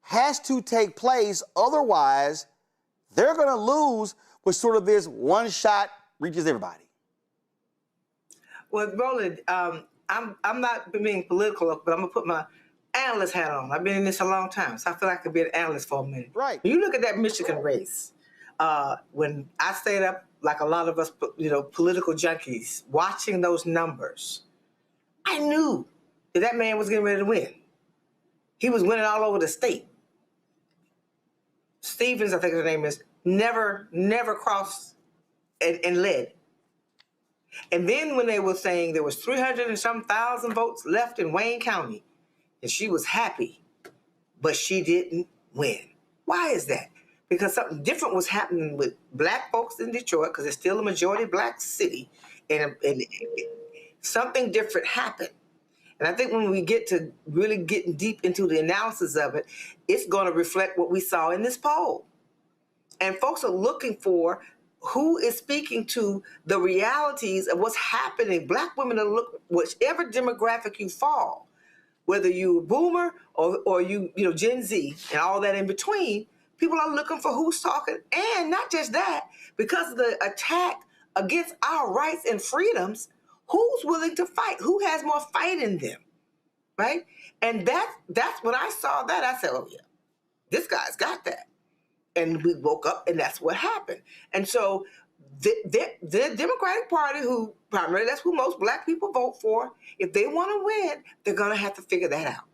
has to take place. Otherwise, they're going to lose with sort of this one shot reaches everybody. Well, Roland, I'm not being political, but I'm going to put my analyst hat on. I've been in this a long time, so I feel like I could be an analyst for a minute. Right. When you look at that Michigan race, when I stayed up, like a lot of us, political junkies, watching those numbers, I knew that man was getting ready to win. He was winning all over the state. Stevens, I think her name is, never crossed and led. And then when they were saying there was 300 and some thousand votes left in Wayne County, and she was happy, but she didn't win. Why is that? Because something different was happening with black folks in Detroit, because it's still a majority black city, and something different happened. And I think when we get to really getting deep into the analysis of it, it's going to reflect what we saw in this poll. And folks are looking for who is speaking to the realities of what's happening. Black women are looking, whichever demographic you fall, whether you're a boomer or you Gen Z and all that in between, people are looking for who's talking. And not just that, because of the attack against our rights and freedoms, who's willing to fight? Who has more fight in them, right? And that's when I saw that, I said, oh yeah, this guy's got that. And we woke up, and that's what happened. And so the Democratic Party, who primarily that's who most black people vote for, if they want to win, they're going to have to figure that out.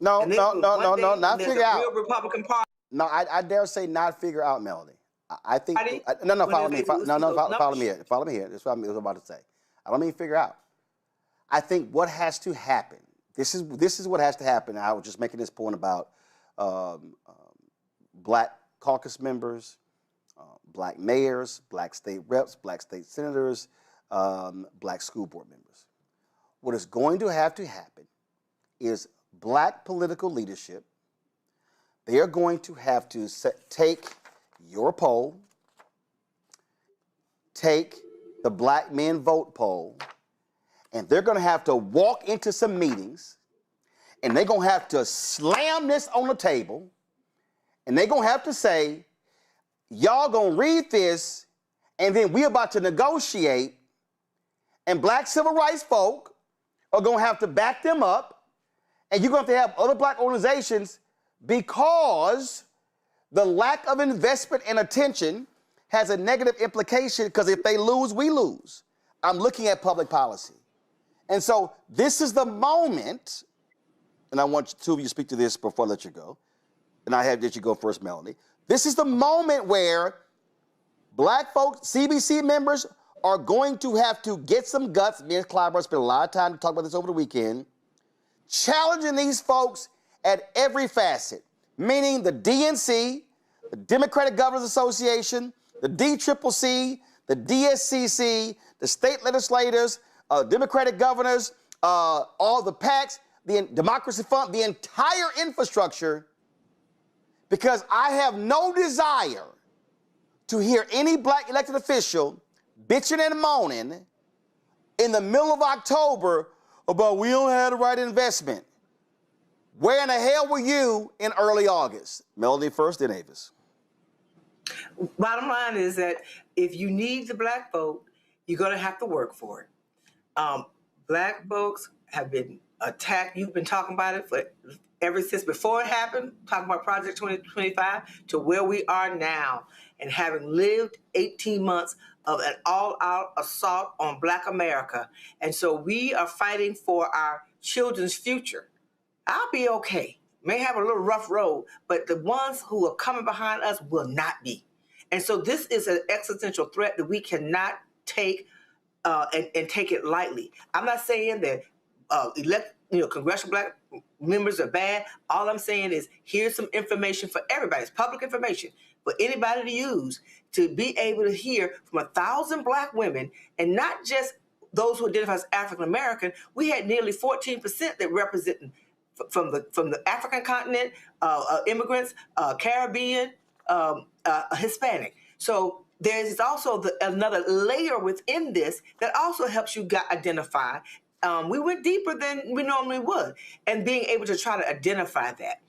No, not figure out. Real Republican Party. No, I dare say not figure out, Melody. I think follow me. Follow me here. Follow me here. That's what I was about to say. I don't mean figure out. I think what has to happen. This is what has to happen. I was just making this point about black caucus members, black mayors, black state reps, black state senators, black school board members. What is going to happen is black political leadership. They are going to have to take your poll, take the Black Men Vote poll, and they're going to have to walk into some meetings, and they're going to have to slam this on the table, and they're going to have to say, y'all going to read this, and then we're about to negotiate, and black civil rights folk are going to have to back them up, and you're going to have other black organizations, because the lack of investment and attention has a negative implication, because if they lose, we lose. I'm looking at public policy. And so this is the moment, and I want two of you to speak to this before I let you go, and I have that you go first, Melanie. This is the moment where black folks, CBC members, are going to have to get some guts. Me and Clyburn spent a lot of time to talk about this over the weekend, challenging these folks at every facet, meaning the DNC, the Democratic Governors Association, the DCCC, the DSCC, the state legislators, Democratic governors, all the PACs, the Democracy Fund, the entire infrastructure, because I have no desire to hear any black elected official bitching and moaning in the middle of October about we don't have the right investment. Where in the hell were you in early August? Melody first, then Avis. Bottom line is that if you need the black vote, you're going to have to work for it. Black folks have been attacked. You've been talking about it ever since before it happened, talking about Project 2025 to where we are now, and having lived 18 months of an all-out assault on Black America. And so we are fighting for our children's future. I'll be okay. May have a little rough road, but the ones who are coming behind us will not be. And so this is an existential threat that we cannot take and take it lightly. I'm not saying that congressional black members are bad. All I'm saying is here's some information for everybody. It's public information for anybody to use to be able to hear from 1,000 black women, and not just those who identify as African American. We had nearly 14% that represented from the African continent, immigrants, Caribbean, Hispanic. So there's also another layer within this that also helps you identify. We went deeper than we normally would, and being able to try to identify that.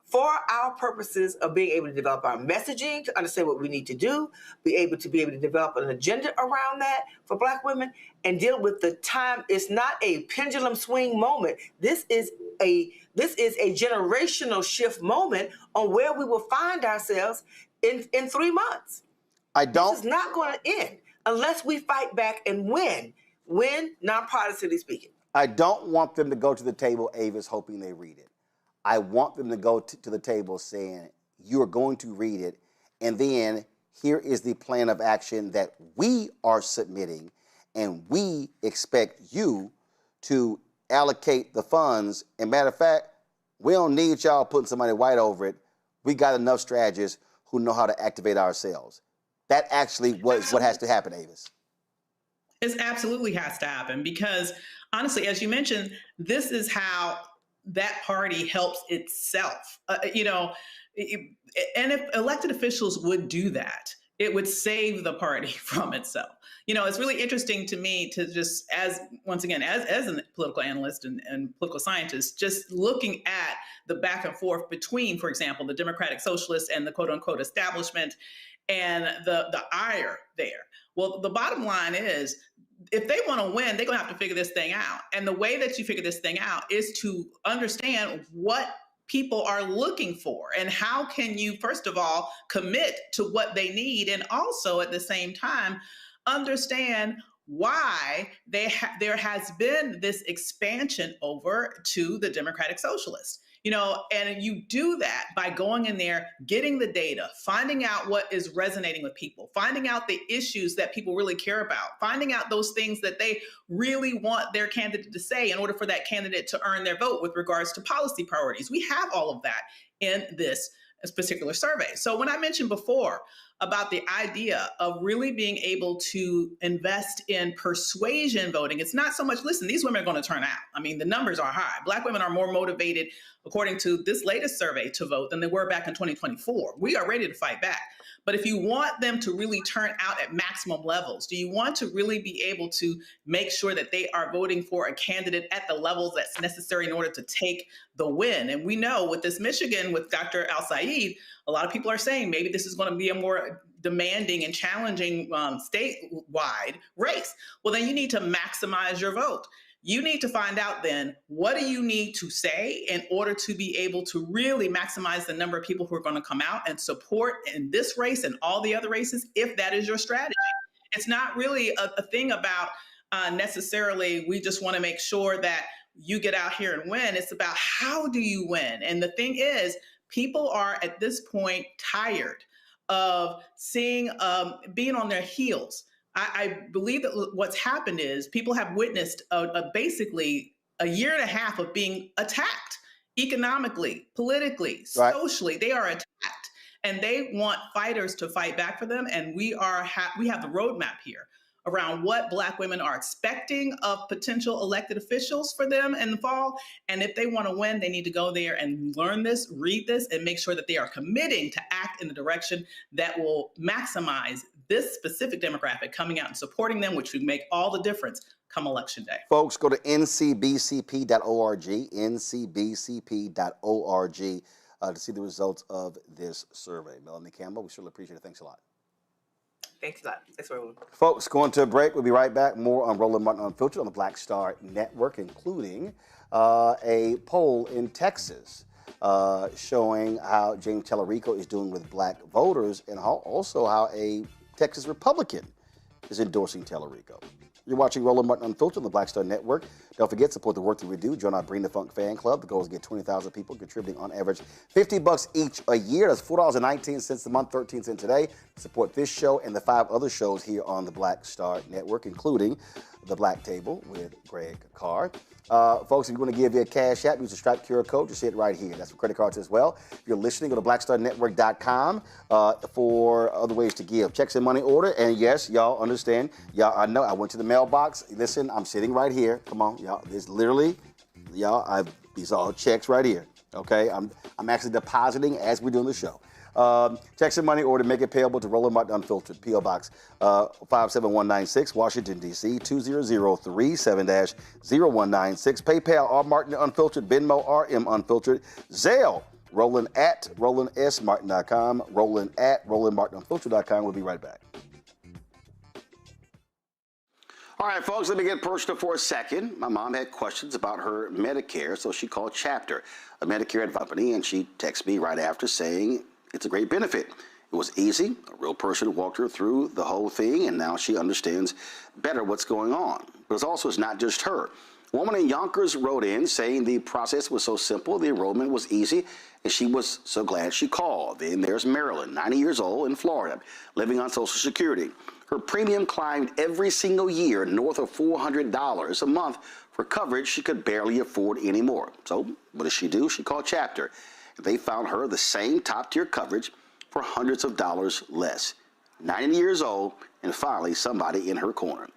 For our purposes of being able to develop our messaging, to understand what we need to do, be able to develop an agenda around that for black women, and deal with the time. It's not a pendulum swing moment. This is a generational shift moment on where we will find ourselves in 3 months. This is not going to end unless we fight back and win, nonpartisanly speaking. I don't want them to go to the table, Avis, hoping they read it. I want them to go to the table saying, You are going to read it, and then here is the plan of action that we are submitting, and we expect you to allocate the funds. And matter of fact, we don't need y'all putting somebody white over it. We got enough strategists who know how to activate ourselves. That actually was what has to happen, Avis. It absolutely has to happen because, honestly, as you mentioned, this is how that party helps itself. And if elected officials would do that, it would save the party from itself. It's really interesting to me to just, as a political analyst and political scientist, just looking at the back and forth between, for example, the Democratic Socialists and the quote unquote establishment and the ire there. Well, the bottom line is, if they want to win, they're going to have to figure this thing out. And the way that you figure this thing out is to understand what people are looking for and how can you, first of all, commit to what they need, and also at the same time understand why there has been this expansion over to the Democratic Socialists. And you do that by going in there, getting the data, finding out what is resonating with people, finding out the issues that people really care about, finding out those things that they really want their candidate to say in order for that candidate to earn their vote with regards to policy priorities. We have all of that in this particular survey. So when I mentioned before about the idea of really being able to invest in persuasion voting, it's not so much, listen, these women are going to turn out. I mean, the numbers are high. Black women are more motivated, according to this latest survey, to vote than they were back in 2024. We are ready to fight back. But if you want them to really turn out at maximum levels, do you want to really be able to make sure that they are voting for a candidate at the levels that's necessary in order to take the win? And we know with this Michigan, with Dr. Al-Said, a lot of people are saying maybe this is going to be a more demanding and challenging statewide race. Well, then you need to maximize your vote. You need to find out then, what do you need to say in order to be able to really maximize the number of people who are going to come out and support in this race and all the other races, if that is your strategy. It's not really a thing about necessarily, we just want to make sure that you get out here and win. It's about how do you win? And the thing is, people are at this point tired of seeing, being on their heels. I believe that what's happened is people have witnessed basically a year and a half of being attacked economically, politically, socially. They are attacked, and they want fighters to fight back for them. And we have the roadmap here around what Black women are expecting of potential elected officials for them in the fall. And if they want to win, they need to go there and learn this, read this, and make sure that they are committing to act in the direction that will maximize this specific demographic coming out and supporting them, which would make all the difference come election day. Folks, go to ncbcp.org, ncbcp.org, to see the results of this survey. Melanie Campbell, we surely appreciate it. Thanks a lot. Thanks a lot. Thanks, Roland. Folks, going to a break. We'll be right back. More on Roland Martin Unfiltered on the Black Star Network, including a poll in Texas showing how James Tallarico is doing with Black voters, and also how a Texas Republican is endorsing Tallarico. You're watching Roland Martin Unfiltered on the Black Star Network. Don't forget, support the work that we do. Join our Bring the Funk fan club. The goal is to get 20,000 people contributing on average $50 each a year. That's $4.19 a month, 13 cents today. Support this show and the 5 other shows here on the Black Star Network, including The Black Table with Greg Carr. Folks, if you want to give you a cash app, use the Stripe QR code. Just see it right here. That's for credit cards as well. If you're listening, go to blackstarnetwork.com for other ways to give. Checks and money order. And yes, y'all understand. Y'all, I know I went to the mailbox. Listen, I'm sitting right here. Come on, y'all. This literally, y'all, these are all checks right here. Okay, I'm actually depositing as we're doing the show. Checks and money order, make it payable to Roland Martin Unfiltered, P.O. Box 57196, Washington, D.C. 20037-0196. PayPal, R. Martin Unfiltered, Venmo, RM Unfiltered, Zelle, Roland at RolandSMartin.com, Roland at RolandMartinUnfiltered.com. We'll be right back. All right, folks, let me get personal for a second. My mom had questions about her Medicare, so she called Chapter, a Medicare advice company, and she texted me right after saying it's a great benefit. It was easy. A real person walked her through the whole thing, and now she understands better what's going on. But it's not just her. A woman in Yonkers wrote in saying the process was so simple, the enrollment was easy, and she was so glad she called. Then there's Marilyn, 90 years old, in Florida, living on Social Security. Her premium climbed every single year north of $400 a month for coverage she could barely afford anymore. So what does she do? She called Chapter. They found her the same top-tier coverage for hundreds of dollars less. 90 years old, and finally somebody in her corner.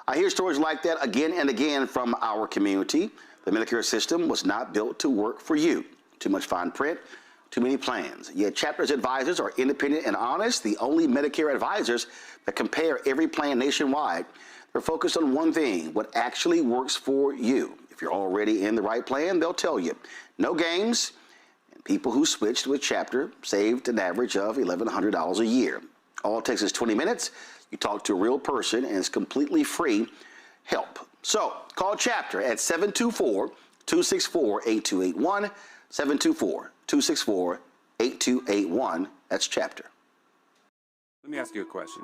I hear stories like that again and again from our community. The Medicare system was not built to work for you. Too much fine print, too many plans. Yet Chapter's advisors are independent and honest, the only Medicare advisors that compare every plan nationwide. They're focused on one thing, what actually works for you. If you're already in the right plan, they'll tell you. No games, and people who switched with Chapter saved an average of $1,100 a year. All it takes is 20 minutes. You talk to a real person, and it's completely free help. So call Chapter at 724-264-8281, 724-264-8281. That's Chapter. Let me ask you a question.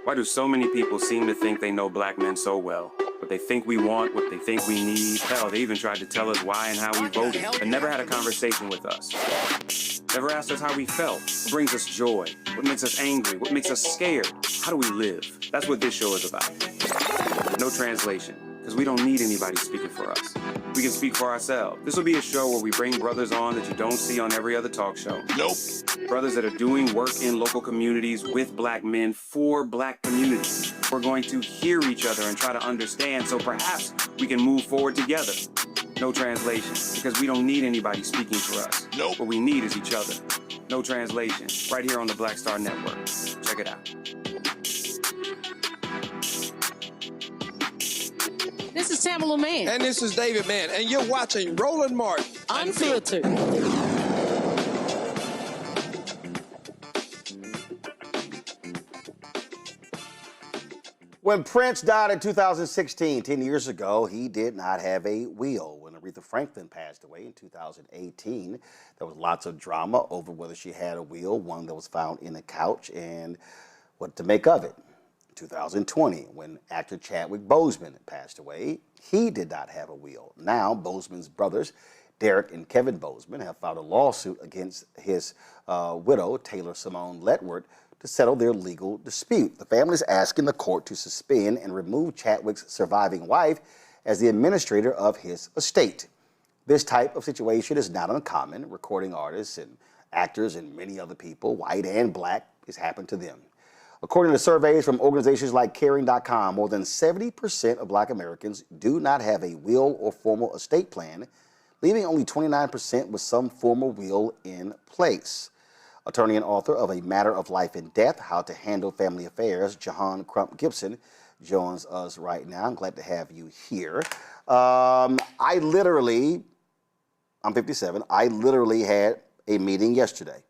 Why do so many people seem to think they know black men so well? What they think we want, what they think we need. Hell, they even tried to tell us why and how we voted, but never had a conversation with us. Never asked us how we felt, what brings us joy, what makes us angry, what makes us scared. How do we live? That's what this show is about. No translation, because we don't need anybody speaking for us. We can speak for ourselves. This will be a show where we bring brothers on that you don't see on every other talk show. Nope. Brothers that are doing work in local communities with black men for black communities. We're going to hear each other and try to understand so perhaps we can move forward together. No translation, because we don't need anybody speaking for us. Nope. What we need is each other. No translation, right here on the Black Star Network. Check it out. This is Tamala Mann. And this is David Mann. And you're watching Roland Martin. Unfiltered. When Prince died in 2016, 10 years ago, he did not have a will. When Aretha Franklin passed away in 2018, there was lots of drama over whether she had a will, one that was found in a couch, and what to make of it. 2020, when actor Chadwick Boseman passed away, he did not have a will. Now, Boseman's brothers, Derek and Kevin Boseman, have filed a lawsuit against his widow, Taylor Simone Letward, to settle their legal dispute. The family is asking the court to suspend and remove Chadwick's surviving wife as the administrator of his estate. This type of situation is not uncommon. Recording artists and actors and many other people, white and black, has happened to them. According to surveys from organizations like Caring.com, more than 70% of black Americans do not have a will or formal estate plan, leaving only 29% with some formal will in place. Attorney and author of A Matter of Life and Death, How to Handle Family Affairs, Jahan Crump Gibson, joins us right now. I'm glad to have you here. I'm 57. I literally had a meeting yesterday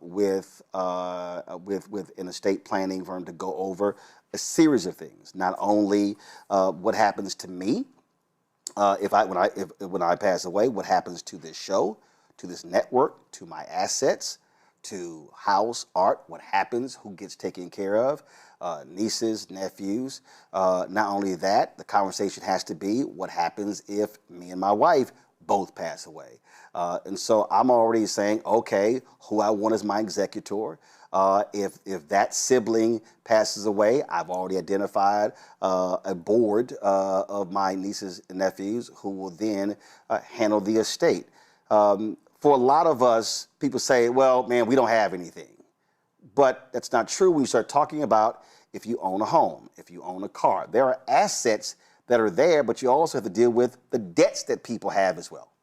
with an estate planning firm to go over a series of things. Not only what happens to me when I pass away, what happens to this show, to this network, to my assets, to house, art, what happens, who gets taken care of, nieces, nephews. Not only that, the conversation has to be what happens if me and my wife both pass away. And so I'm already saying, okay, who I want as my executor. If that sibling passes away, I've already identified a board of my nieces and nephews who will then handle the estate. For a lot of us, people say, well, man, we don't have anything. But that's not true when you start talking about if you own a home, if you own a car. There are assets that are there, but you also have to deal with the debts that people have as well.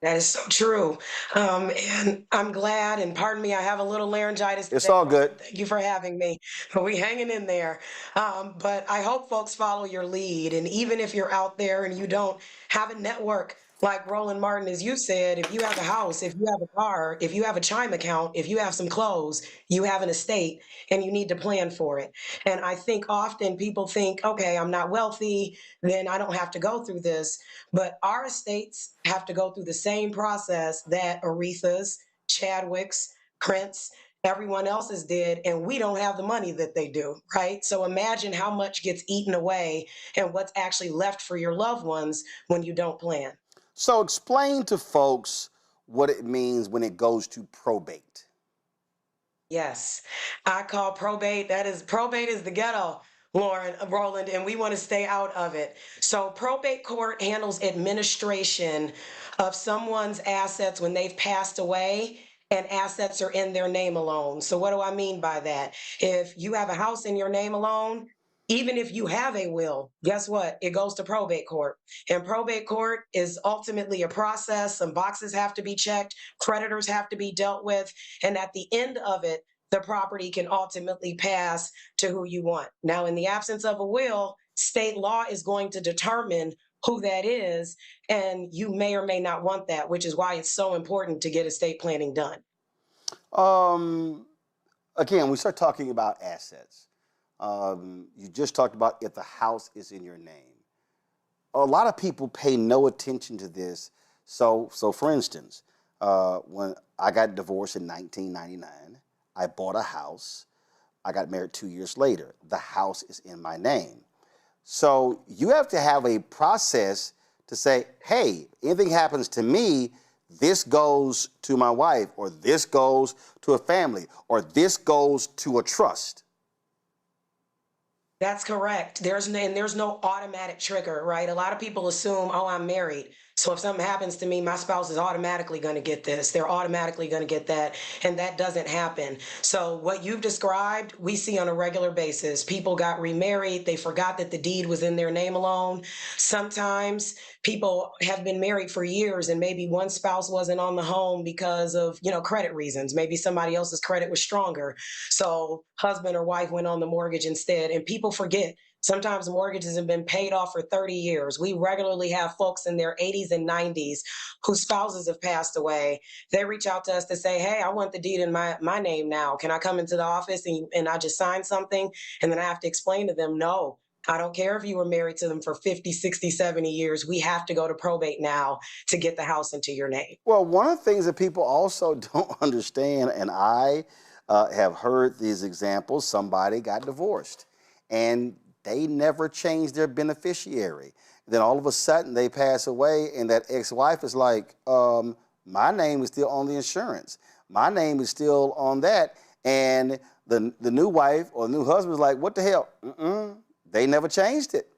That is so true. And I'm glad, and pardon me, I have a little laryngitis. It's all good. Thank you for having me. We hanging in there. But I hope folks follow your lead. And even if you're out there and you don't have a network like Roland Martin, as you said, if you have a house, if you have a car, if you have a Chime account, if you have some clothes, you have an estate and you need to plan for it. And I think often people think, okay, I'm not wealthy, then I don't have to go through this. But our estates have to go through the same process that Aretha's, Chadwick's, Prince, everyone else's did, and we don't have the money that they do, right? So imagine how much gets eaten away and what's actually left for your loved ones when you don't plan. So explain to folks what it means when it goes to probate. Yes, I call probate, probate is the ghetto, Roland, and we want to stay out of it. So probate court handles administration of someone's assets when they've passed away and assets are in their name alone. So what do I mean by that? If you have a house in your name alone, even if you have a will, guess what? It goes to probate court. And probate court is ultimately a process. Some boxes have to be checked, creditors have to be dealt with. And at the end of it, the property can ultimately pass to who you want. Now, in the absence of a will, state law is going to determine who that is, and you may or may not want that, which is why it's so important to get estate planning done. Again, we start talking about assets. You just talked about if the house is in your name. A lot of people pay no attention to this. So for instance, when I got divorced in 1999, I bought a house. I got married 2 years later. The house is in my name. So you have to have a process to say, hey, anything happens to me, this goes to my wife, or this goes to a family, or this goes to a trust. That's correct. There's no automatic trigger, right? A lot of people assume, oh, I'm married, so if something happens to me, my spouse is automatically going to get this. They're automatically going to get that, and that doesn't happen. So what you've described, we see on a regular basis. People got remarried. They forgot that the deed was in their name alone. Sometimes people have been married for years, and maybe one spouse wasn't on the home because of, credit reasons. Maybe somebody else's credit was stronger. So husband or wife went on the mortgage instead, and people forget. Sometimes mortgages have been paid off for 30 years. We regularly have folks in their 80s and 90s whose spouses have passed away. They reach out to us to say, hey, I want the deed in my name now. Can I come into the office and I just sign something? And then I have to explain to them, no, I don't care if you were married to them for 50, 60, 70 years. We have to go to probate now to get the house into your name. Well, one of the things that people also don't understand, and I have heard these examples, somebody got divorced and they never changed their beneficiary. Then all of a sudden they pass away and that ex-wife is like, my name is still on the insurance. My name is still on that. And the new wife or the new husband is like, what the hell? They never changed it.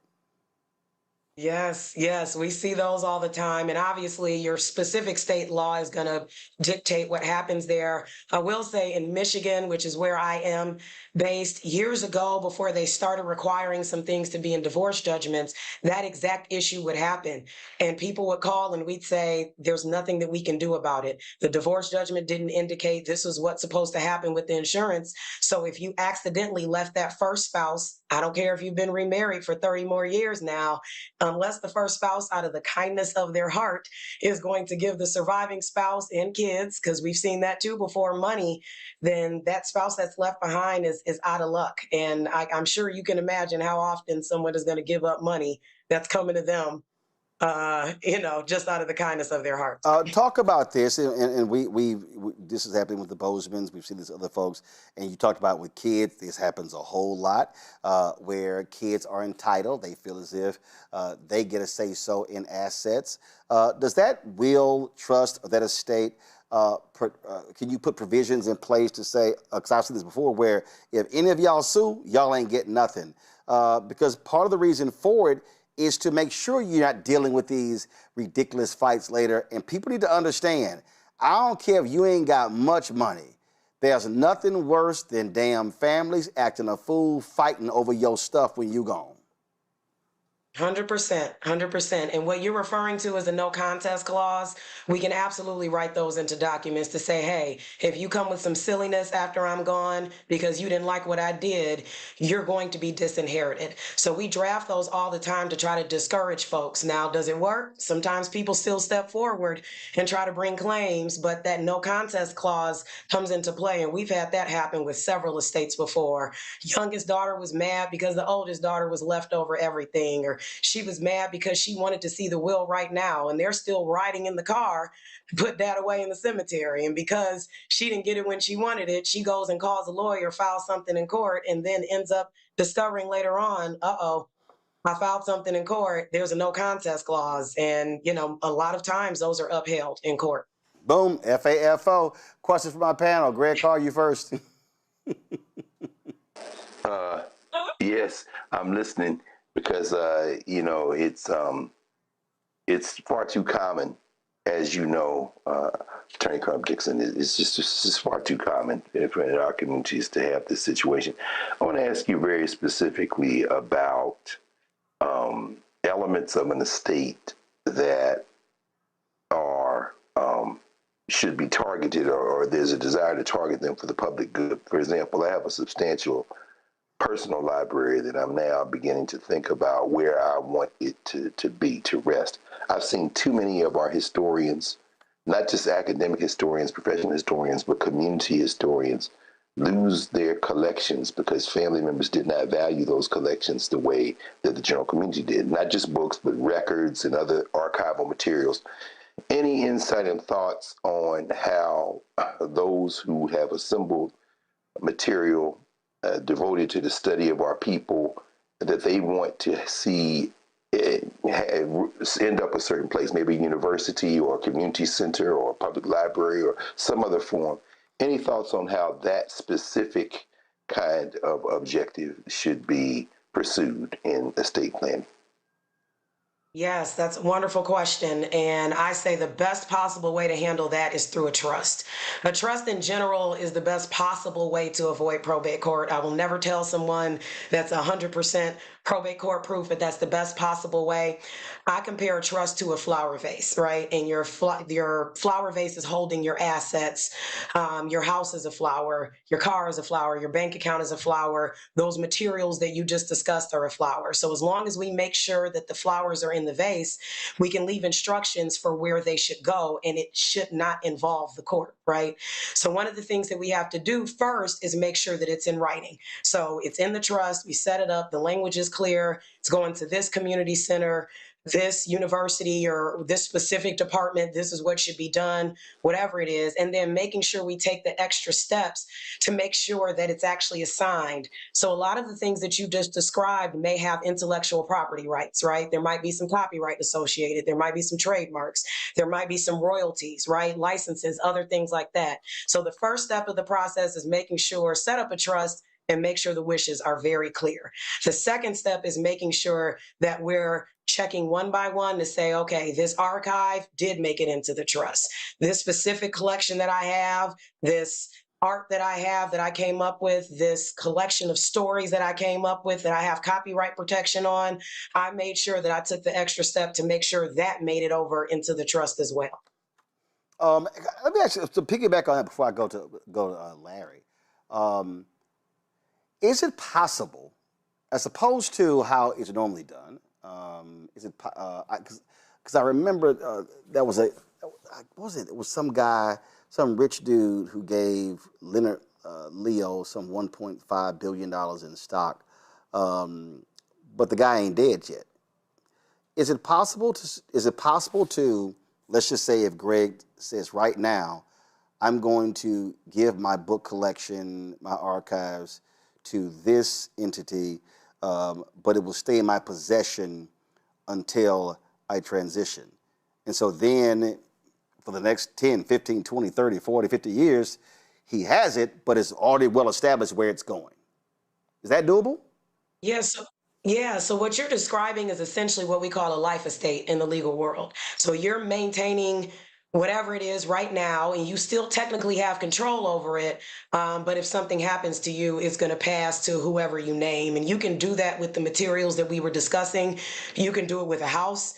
Yes, we see those all the time. And obviously your specific state law is going to dictate what happens there. I will say in Michigan, which is where I am based, years ago, before they started requiring some things to be in divorce judgments, that exact issue would happen. And people would call and we'd say, there's nothing that we can do about it. The divorce judgment didn't indicate this was what's supposed to happen with the insurance. So if you accidentally left that first spouse, I don't care if you've been remarried for 30 more years now, unless the first spouse, out of the kindness of their heart, is going to give the surviving spouse and kids, because we've seen that too before, money, then that spouse that's left behind is out of luck. And I'm sure you can imagine how often someone is going to give up money that's coming to them, just out of the kindness of their heart. Talk about this, and we this is happening with the Bosemans. We've seen this with other folks, and you talked about with kids. This happens a whole lot, where kids are entitled. They feel as if they get a say-so in assets. Does that will, trust, or that estate, can you put provisions in place to say, because I've seen this before, where if any of y'all sue, y'all ain't getting nothing? Because part of the reason for it is to make sure you're not dealing with these ridiculous fights later. And people need to understand, I don't care if you ain't got much money. There's nothing worse than damn families acting a fool, fighting over your stuff when you gone. 100%. And what you're referring to as a no contest clause, we can absolutely write those into documents to say, hey, if you come with some silliness after I'm gone because you didn't like what I did, you're going to be disinherited. So we draft those all the time to try to discourage folks. Now, does it work? Sometimes people still step forward and try to bring claims, but that no contest clause comes into play. And we've had that happen with several estates before. Youngest daughter was mad because the oldest daughter was left over everything, or she was mad because she wanted to see the will right now, and they're still riding in the car to put dad away in the cemetery. And because she didn't get it when she wanted it, she goes and calls a lawyer, files something in court, and then ends up discovering later on, I filed something in court. There's a no contest clause. And, a lot of times those are upheld in court. Boom, FAFO. Questions for my panel. Greg Carr, you first. Yes, I'm listening because, it's far too common, as you know, Attorney Crump Dixon, it's just far too common for our communities to have this situation. I want to ask you very specifically about elements of an estate that are should be targeted, or there's a desire to target them for the public good. For example, I have a substantial personal library that I'm now beginning to think about where I want it to rest. I've seen too many of our historians, not just academic historians, professional historians, but community historians, lose their collections because family members did not value those collections the way that the general community did. Not just books, but records and other archival materials. Any insight and thoughts on how those who have assembled material devoted to the study of our people, that they want to see end up a certain place, maybe a university or a community center or a public library or some other form? Any thoughts on how that specific kind of objective should be pursued in estate planning? Yes, that's a wonderful question. And I say the best possible way to handle that is through a trust. A trust in general is the best possible way to avoid probate court. I will never tell someone that's 100% probate court proof, but that's the best possible way. I compare a trust to a flower vase, right? And your flower vase is holding your assets. Your house is a flower. Your car is a flower. Your bank account is a flower. Those materials that you just discussed are a flower. So as long as we make sure that the flowers are in the vase, we can leave instructions for where they should go, and it should not involve the court, right? So one of the things that we have to do first is make sure that it's in writing. So it's in the trust, we set it up, the language is clear, it's going to this community center, this university, or this specific department, this is what should be done, whatever it is, and then making sure we take the extra steps to make sure that it's actually assigned. So a lot of the things that you just described may have intellectual property rights, right? There might be some copyright associated, there might be some trademarks, there might be some royalties, right? Licenses, other things like that. So the first step of the process is making sure, set up a trust and make sure the wishes are very clear. The second step is making sure that we're checking one by one to say, okay, this archive did make it into the trust. This specific collection that I have, this art that I have that I came up with, this collection of stories that I came up with that I have copyright protection on, I made sure that I took the extra step to make sure that made it over into the trust as well. Let me actually, to piggyback on that before I go to Larry. Is it possible, as opposed to how it's normally done, is it, because I remember there was what was it? It was some guy, some rich dude who gave Leonard Leo some $1.5 billion in stock, but the guy ain't dead yet. Is it possible to, let's just say if Greg says right now, I'm going to give my book collection, my archives, to this entity, but it will stay in my possession until I transition. And so then for the next 10, 15, 20, 30, 40, 50 years, he has it, but it's already well established where it's going. Is that doable? Yes. Yeah, so what you're describing is essentially what we call a life estate in the legal world. So you're maintaining whatever it is right now, and you still technically have control over it, but if something happens to you, it's going to pass to whoever you name. And you can do that with the materials that we were discussing. You can do it with a house.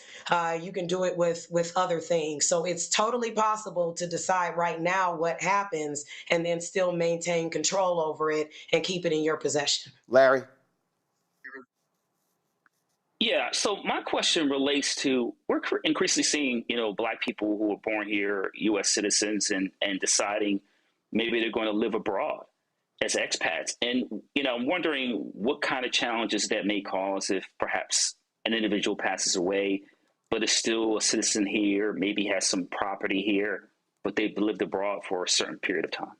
You can do it with other things. So it's totally possible to decide right now what happens and then still maintain control over it and keep it in your possession. Larry? Yeah, so my question relates to, we're increasingly seeing, Black people who are born here, U.S. citizens, and deciding maybe they're going to live abroad as expats. And, I'm wondering what kind of challenges that may cause if perhaps an individual passes away, but is still a citizen here, maybe has some property here, but they've lived abroad for a certain period of time?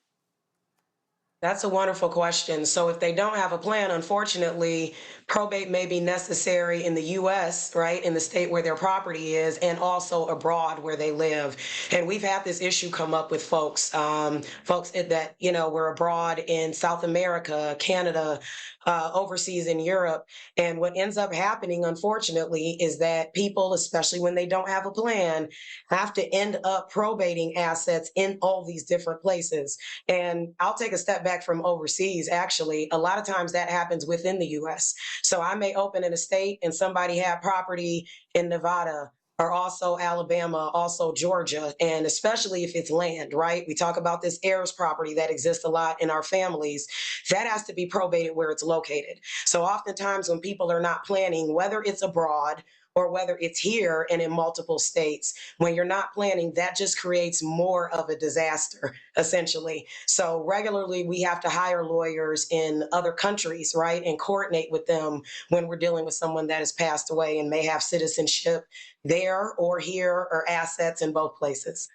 That's a wonderful question. So if they don't have a plan, unfortunately, probate may be necessary in the U.S., right, in the state where their property is, and also abroad where they live. And we've had this issue come up with folks that, were abroad in South America, Canada, overseas in Europe. And what ends up happening, unfortunately, is that people, especially when they don't have a plan, have to end up probating assets in all these different places. And I'll take a step back from overseas. Actually, a lot of times that happens within the U.S. So I may open an estate and somebody had property in Nevada, or also Alabama, also Georgia, and especially if it's land, right? We talk about this heirs property that exists a lot in our families. That has to be probated where it's located. So oftentimes when people are not planning, whether it's abroad or whether it's here and in multiple states, when you're not planning, that just creates more of a disaster, essentially. So regularly we have to hire lawyers in other countries, right, and coordinate with them when we're dealing with someone that has passed away and may have citizenship there or here or assets in both places.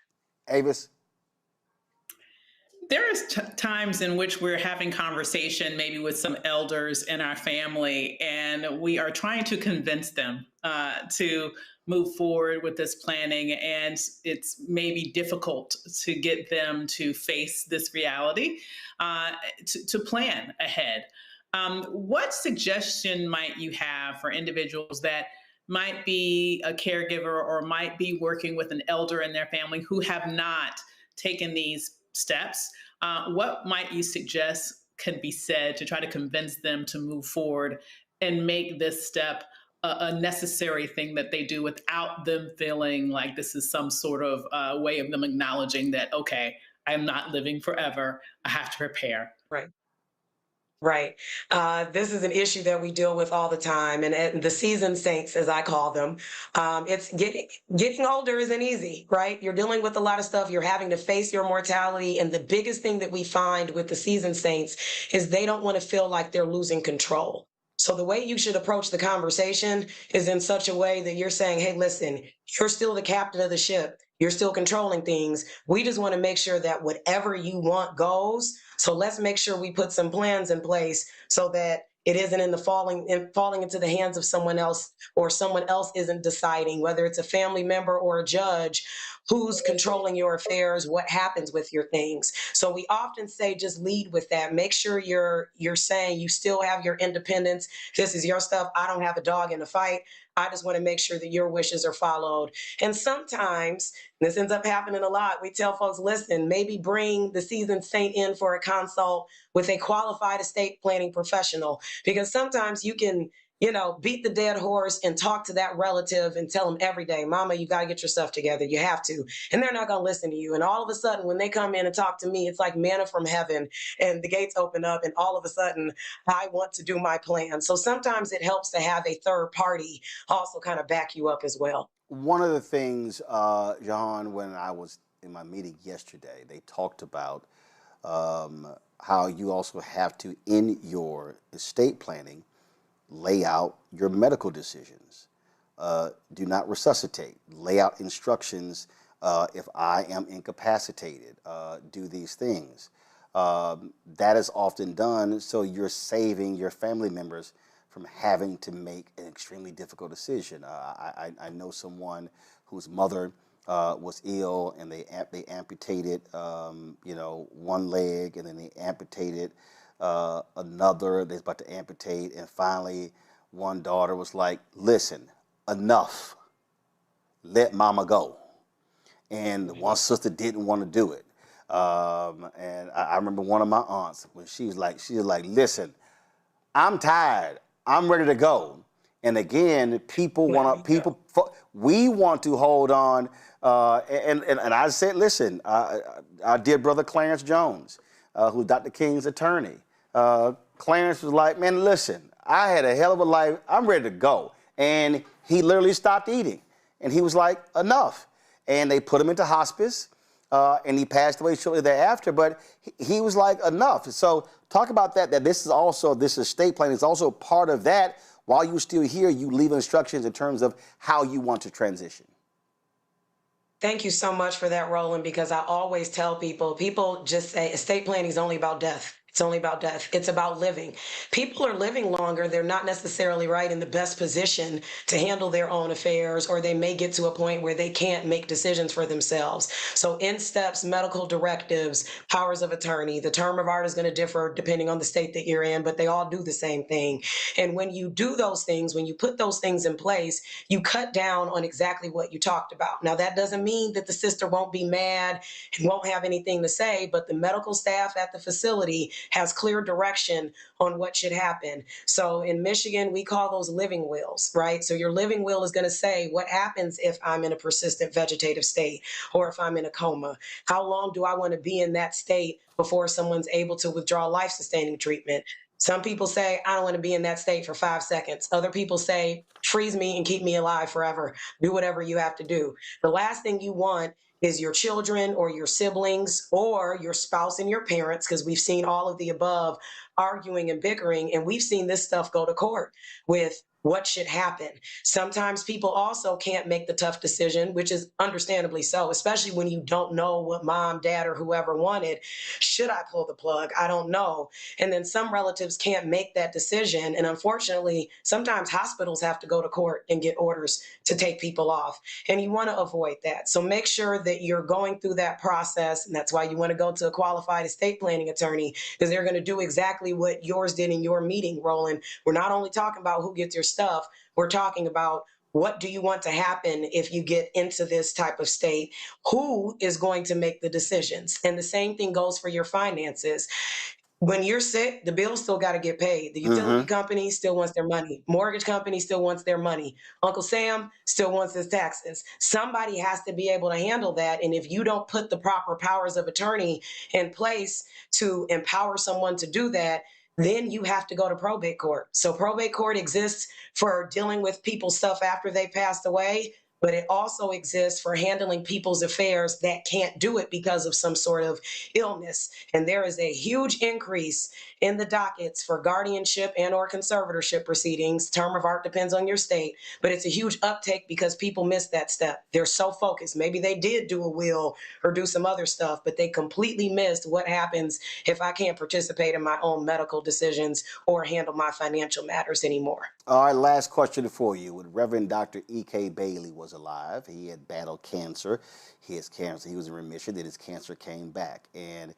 Avis? There is times in which we're having conversation maybe with some elders in our family, and we are trying to convince them to move forward with this planning, and it's maybe difficult to get them to face this reality, to plan ahead. What suggestion might you have for individuals that might be a caregiver or might be working with an elder in their family who have not taken these steps? What might you suggest can be said to try to convince them to move forward and make this step a necessary thing that they do without them feeling like this is some sort of way of them acknowledging that, okay, I'm not living forever, I have to prepare. Right. Right. This is an issue that we deal with all the time. And the seasoned saints, as I call them, it's getting older isn't easy, right? You're dealing with a lot of stuff. You're having to face your mortality. And the biggest thing that we find with the seasoned saints is they don't want to feel like they're losing control. So the way you should approach the conversation is in such a way that you're saying, hey, listen, you're still the captain of the ship. You're still controlling things. We just want to make sure that whatever you want goes. So let's make sure we put some plans in place so that it isn't falling into the hands of someone else, or someone else isn't deciding, whether it's a family member or a judge, who's controlling your affairs, what happens with your things. So we often say just lead with that. Make sure you're saying you still have your independence. This is your stuff. I don't have a dog in the fight. I just want to make sure that your wishes are followed. And sometimes, this ends up happening a lot, we tell folks, listen, maybe bring the seasoned saint in for a consult with a qualified estate planning professional, because sometimes you can, beat the dead horse and talk to that relative and tell them every day, mama, you got to get your stuff together. You have to. And they're not going to listen to you. And all of a sudden, when they come in and talk to me, it's like manna from heaven, and the gates open up, and all of a sudden I want to do my plan. So sometimes it helps to have a third party also kind of back you up as well. One of the things, John, when I was in my meeting yesterday, they talked about how you also have to, in your estate planning, lay out your medical decisions. Do not resuscitate. Lay out instructions if I am incapacitated. Do these things. That is often done so you're saving your family members from having to make an extremely difficult decision. I know someone whose mother was ill, and they amputated one leg, and then they amputated another. They're about to amputate, and finally one daughter was like, listen, enough, let mama go. And one sister didn't want to do it. And I remember one of my aunts, when she was like, listen, I'm tired, I'm ready to go. And again, we want to hold on. And I said, listen, our dear brother Clarence Jones, who's Dr. King's attorney, Clarence was like, man, listen, I had a hell of a life. I'm ready to go. And he literally stopped eating. And he was like, enough. And they put him into hospice, and he passed away shortly thereafter. But he was like, enough. So talk about that this estate planning is also part of that, while you're still here, you leave instructions in terms of how you want to transition. Thank you so much for that, Roland, because I always tell people just say estate planning is only about death. It's only about death. It's about living. People are living longer. They're not necessarily right in the best position to handle their own affairs, or they may get to a point where they can't make decisions for themselves. So in steps, medical directives, powers of attorney, the term of art is going to differ depending on the state that you're in, but they all do the same thing. And when you do those things, when you put those things in place, you cut down on exactly what you talked about. Now, that doesn't mean that the sister won't be mad and won't have anything to say, but the medical staff at the facility has clear direction on what should happen. So in Michigan, we call those living wills, right? So your living will is going to say what happens if I'm in a persistent vegetative state or if I'm in a coma. How long do I want to be in that state before someone's able to withdraw life-sustaining treatment? Some people say, I don't want to be in that state for 5 seconds. Other people say, freeze me and keep me alive forever. Do whatever you have to do. The last thing you want is your children or your siblings or your spouse and your parents, because we've seen all of the above arguing and bickering, and we've seen this stuff go to court with what should happen. Sometimes people also can't make the tough decision, which is understandably so, especially when you don't know what mom, dad, or whoever wanted. Should I pull the plug? I don't know. And then some relatives can't make that decision. And unfortunately, sometimes hospitals have to go to court and get orders to take people off. And you want to avoid that. So make sure that you're going through that process. And that's why you want to go to a qualified estate planning attorney, because they're going to do exactly what yours did in your meeting, Roland. We're not only talking about who gets your stuff, we're talking about what do you want to happen if you get into this type of state? Who is going to make the decisions? And the same thing goes for your finances. When you're sick, the bills still got to get paid. The utility company still wants their money. Mortgage company still wants their money. Uncle Sam still wants his taxes. Somebody has to be able to handle that. And if you don't put the proper powers of attorney in place to empower someone to do that, then you have to go to probate court. So probate court exists for dealing with people's stuff after they passed away, but it also exists for handling people's affairs that can't do it because of some sort of illness. And there is a huge increase in the dockets for guardianship and or conservatorship proceedings. Term of art depends on your state, but it's a huge uptake because people miss that step. They're so focused. Maybe they did do a will or do some other stuff, but they completely missed what happens if I can't participate in my own medical decisions or handle my financial matters anymore. All right, last question for you. When Reverend Dr. E.K. Bailey was alive, he had battled cancer. His cancer, he was in remission, then his cancer came back. And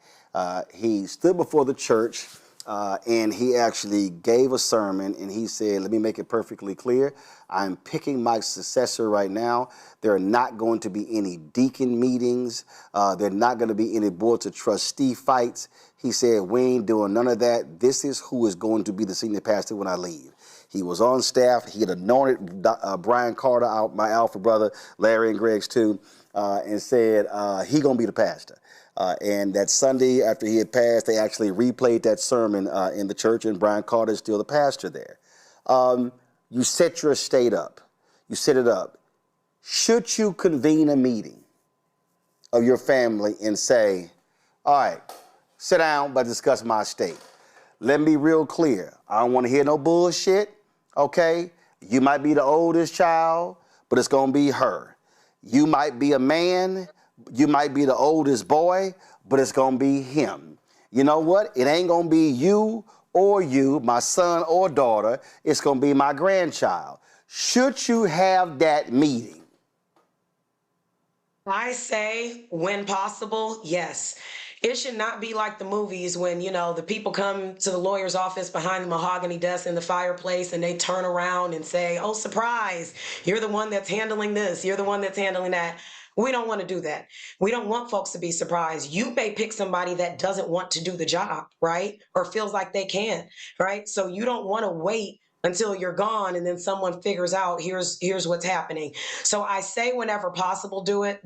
he stood before the church and he actually gave a sermon, and he said, let me make it perfectly clear. I'm picking my successor right now. There are not going to be any deacon meetings. There are not going to be any boards of trustee fights. He said, we ain't doing none of that. This is who is going to be the senior pastor when I leave. He was on staff. He had anointed Brian Carter, my alpha brother, Larry and Greg's too, and said he gonna be the pastor. And that Sunday after he had passed, they actually replayed that sermon in the church, and Brian Carter is still the pastor there. You set your estate up. You set it up. Should you convene a meeting of your family and say, all right, sit down, but discuss my estate. Let me be real clear. I don't want to hear no bullshit, okay? You might be the oldest child, but it's going to be her. You might be a man, you might be the oldest boy, but it's going to be him. You know what? It ain't going to be you, my son or daughter. It's going to be my grandchild. Should you have that meeting? I say, when possible, yes. It should not be like the movies when, you know, the people come to the lawyer's office behind the mahogany desk in the fireplace and they turn around and say, oh, surprise, you're the one that's handling this, you're the one that's handling that. We don't want to do that. We don't want folks to be surprised. You may pick somebody that doesn't want to do the job, right? Or feels like they can't, right? So you don't want to wait until you're gone and then someone figures out here's what's happening. So I say whenever possible, do it.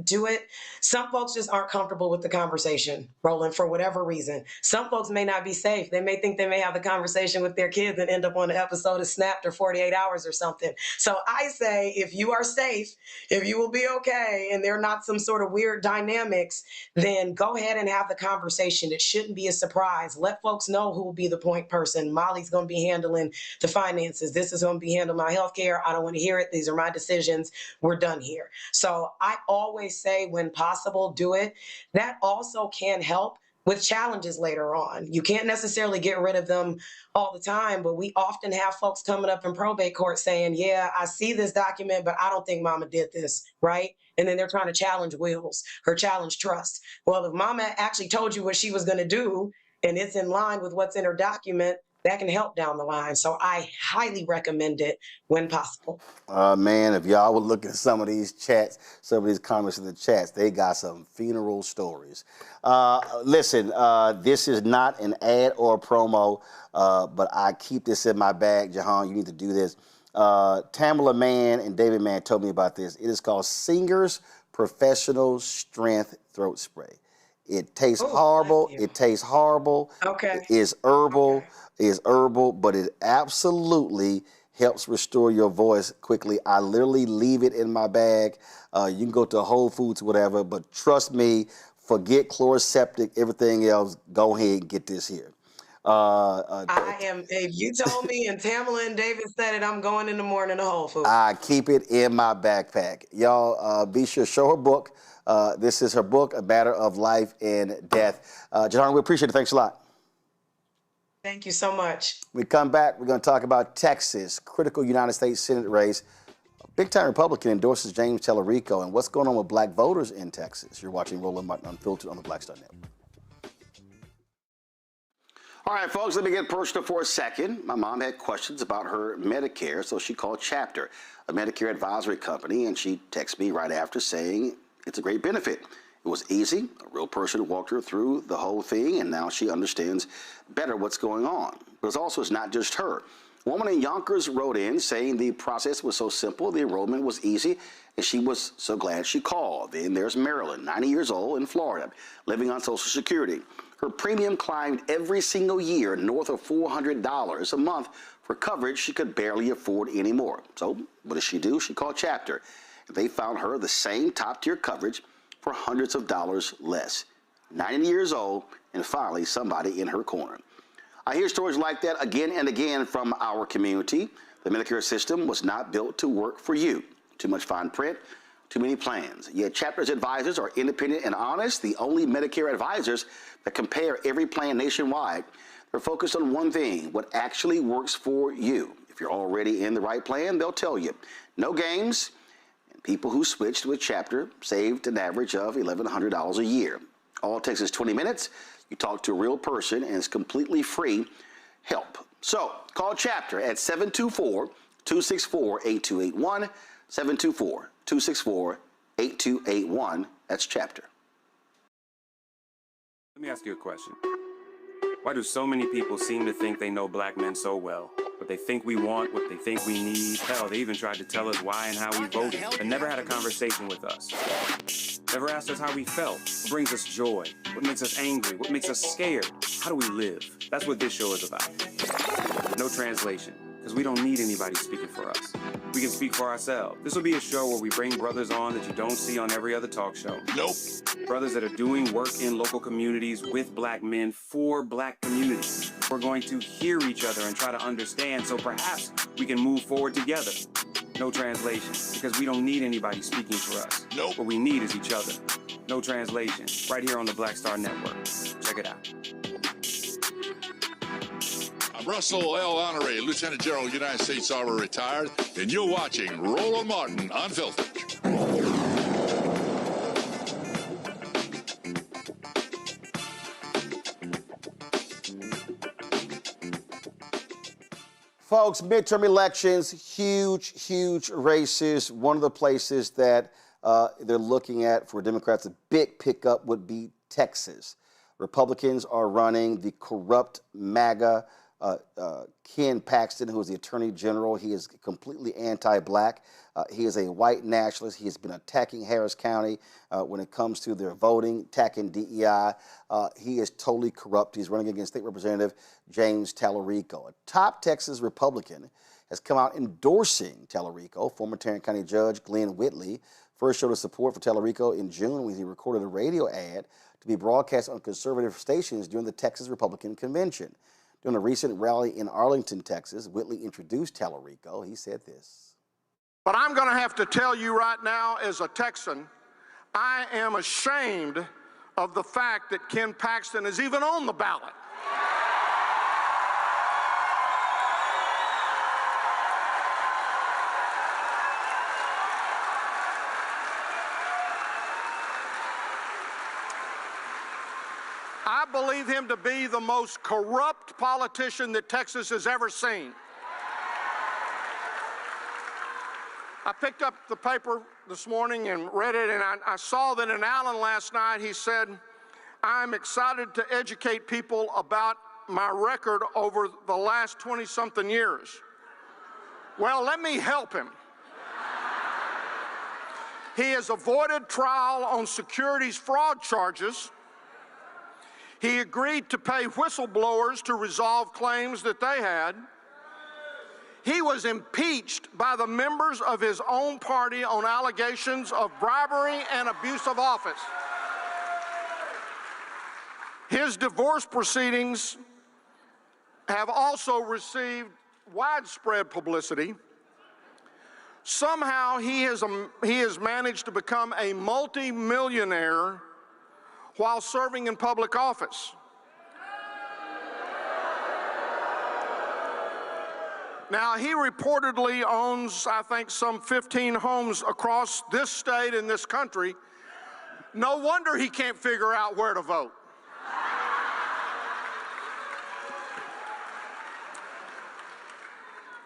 Some folks just aren't comfortable with the conversation, Roland, for whatever reason. Some folks may not be safe. They may think they may have the conversation with their kids and end up on an episode of Snapped or 48 Hours or something. So I say, if you are safe, if you will be okay, and there are not some sort of weird dynamics, then go ahead and have the conversation. It shouldn't be a surprise. Let folks know who will be the point person. Molly's going to be handling the finance finances. This is going to be handled my health care. I don't want to hear it. These are my decisions. We're done here. So I always say when possible, do it. That also can help with challenges later on. You can't necessarily get rid of them all the time, but we often have folks coming up in probate court saying, yeah, I see this document, but I don't think mama did this, right? And then they're trying to challenge wills or challenge trust. Well, if mama actually told you what she was going to do and it's in line with what's in her document, that can help down the line. So I highly recommend it when possible. Man, if y'all would look at some of these chats, some of these comments in the chats, they got some funeral stories. Listen, this is not an ad or a promo, but I keep this in my bag. Jahan, you need to do this. Tamala Mann and David Mann told me about this. It is called Singer's Professional Strength Throat Spray. It tastes horrible. It tastes horrible. Okay. It is herbal. Okay. It is herbal, but it absolutely helps restore your voice quickly. I literally leave it in my bag. You can go to Whole Foods, whatever, but trust me, forget Chloraseptic, everything else. Go ahead and get this here. If you told me and Tamala and David said it, I'm going in the morning to Whole Foods. I keep it in my backpack. Y'all, be sure to show her book. This is her book, A Matter of Life and Death. Jahan, we appreciate it. Thanks a lot. Thank you so much. We come back, we're going to talk about Texas, critical United States Senate race. A big-time Republican endorses James Tellerico, and what's going on with black voters in Texas. You're watching Roland Martin Unfiltered on the Black Star Network. All right, folks, let me get personal for a second. My mom had questions about her Medicare, so she called Chapter, a Medicare advisory company, and she texted me right after saying it's a great benefit. It was easy. A real person walked her through the whole thing, and now she understands better what's going on. But it's not just her. A woman in Yonkers wrote in saying the process was so simple, the enrollment was easy, and she was so glad she called. Then there's Marilyn, 90 years old, in Florida, living on Social Security. Her premium climbed every single year north of $400 a month for coverage she could barely afford anymore. So what does she do? She called Chapter. They found her the same top-tier coverage for hundreds of dollars less. 90 years old, and finally somebody in her corner. I hear stories like that again and again from our community. The Medicare system was not built to work for you. Too much fine print, too many plans. Yet Chapter's advisors are independent and honest, the only Medicare advisors that compare every plan nationwide. They're focused on one thing, what actually works for you. If you're already in the right plan, they'll tell you. No games. People who switched with Chapter saved an average of $1,100 a year. All it takes is 20 minutes. You talk to a real person, and it's completely free help. So call Chapter at 724-264-8281, 724-264-8281. That's Chapter. Let me ask you a question. Why do so many people seem to think they know black men so well? What they think we want, what they think we need. Hell, they even tried to tell us why and how we voted, but never had a conversation with us. Never asked us how we felt, what brings us joy, what makes us angry, what makes us scared. How do we live? That's what this show is about. No translation, because we don't need anybody speaking for us. We can speak for ourselves. This will be a show where we bring brothers on that you don't see on every other talk show. Nope. Brothers that are doing work in local communities with black men for black communities. We're going to hear each other and try to understand so perhaps we can move forward together. No translation, because we don't need anybody speaking for us. Nope. What we need is each other. No translation, right here on the Black Star Network. Check it out. I'm Russell L. Honoré, Lieutenant General, United States Army, retired, and you're watching Roland Martin Unfiltered. Folks, midterm elections, huge races. One of the places that they're looking at for Democrats, a big pickup would be Texas. Republicans are running the corrupt MAGA Ken Paxton, who is the Attorney General. He is completely anti-black. He is a white nationalist. He has been attacking Harris County when it comes to their voting, attacking DEI. He is totally corrupt. He's running against State Representative James Tellerico. A top Texas Republican has come out endorsing Tellerico. Former Tarrant County Judge Glenn Whitley first showed his support for Tellerico in June when he recorded a radio ad to be broadcast on conservative stations during the Texas Republican Convention. During a recent rally in Arlington, Texas, Whitley introduced Tallarico. He said this. But I'm going to have to tell you right now, as a Texan, I am ashamed of the fact that Ken Paxton is even on the ballot. I believe him to be the most corrupt politician that Texas has ever seen. I picked up the paper this morning and read it, and I saw that in Allen last night he said, I'm excited to educate people about my record over the last 20-something years. Well, let me help him. He has avoided trial on securities fraud charges. He agreed to pay whistleblowers to resolve claims that they had. He was impeached by the members of his own party on allegations of bribery and abuse of office. His divorce proceedings have also received widespread publicity. Somehow he has managed to become a multi-millionaire while serving in public office. Now, he reportedly owns, I think, some 15 homes across this state and this country. No wonder he can't figure out where to vote.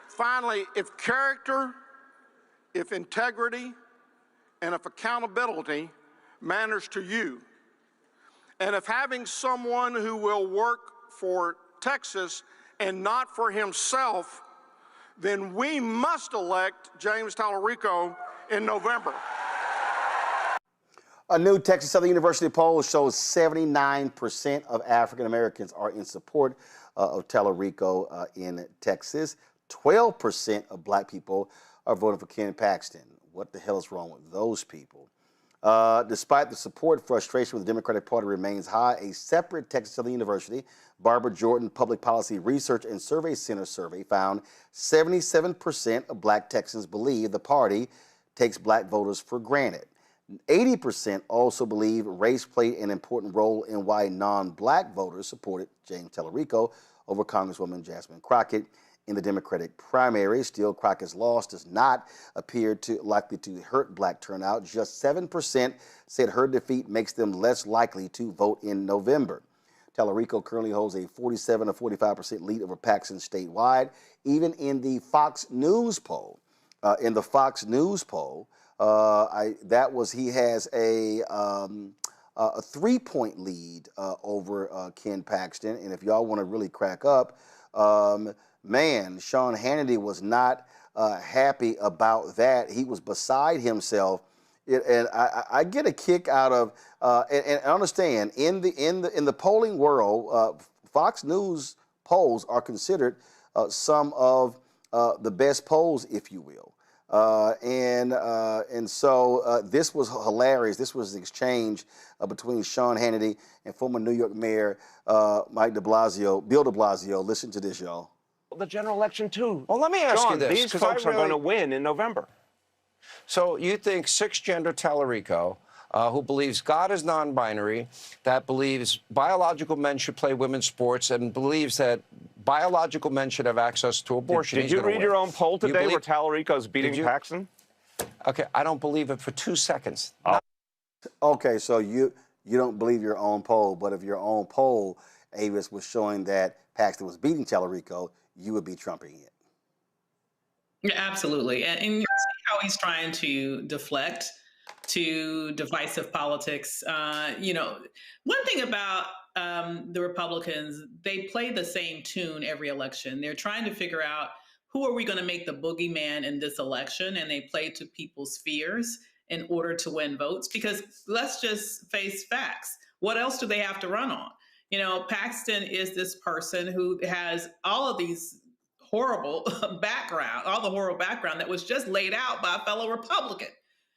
Finally, if character, if integrity, and if accountability matters to you, and if having someone who will work for Texas and not for himself, then we must elect James Tallarico in November. A new Texas Southern University poll shows 79% of African Americans are in support of Tallarico in Texas. 12% of black people are voting for Ken Paxton. What the hell is wrong with those people? Despite the support, frustration with the Democratic Party remains high. A separate Texas Southern University Barbara Jordan Public Policy Research and Survey Center survey found 77% of black Texans believe the party takes black voters for granted. 80% also believe race played an important role in why non-black voters supported James Tallarico over Congresswoman Jasmine Crockett in the Democratic primary. Still, Crockett's loss does not appear likely to hurt black turnout. Just 7% said her defeat makes them less likely to vote in November. Tallarico currently holds a 47 to 45% lead over Paxton statewide. Even in the Fox News poll, he has a 3-point lead over Ken Paxton. And if y'all want to really crack up, man, Sean Hannity was not happy about that. He was beside himself. And I get a kick out of and understand in the polling world, Fox News polls are considered some of the best polls, if you will. And so this was hilarious. This was an exchange between Sean Hannity and former New York Mayor Bill de Blasio. Listen to this, y'all. The general election too. Well, let me ask Sean, you this. These folks are going to win in November. So you think cisgender Tallarico, who believes God is non-binary, that believes biological men should play women's sports, and believes that biological men should have access to abortion. Did you read your own poll today where Tallarico's beating Paxton? Okay, I don't believe it for 2 seconds. Oh. Okay, so you don't believe your own poll, but if your own poll, Avis, was showing that Paxton was beating Tallarico, you would be trumping it. Yeah, absolutely. And you see how he's trying to deflect to divisive politics. One thing about the Republicans, they play the same tune every election. They're trying to figure out who are we going to make the boogeyman in this election, and they play to people's fears in order to win votes. Because let's just face facts. What else do they have to run on? Paxton is this person who has all of these horrible background that was just laid out by a fellow Republican.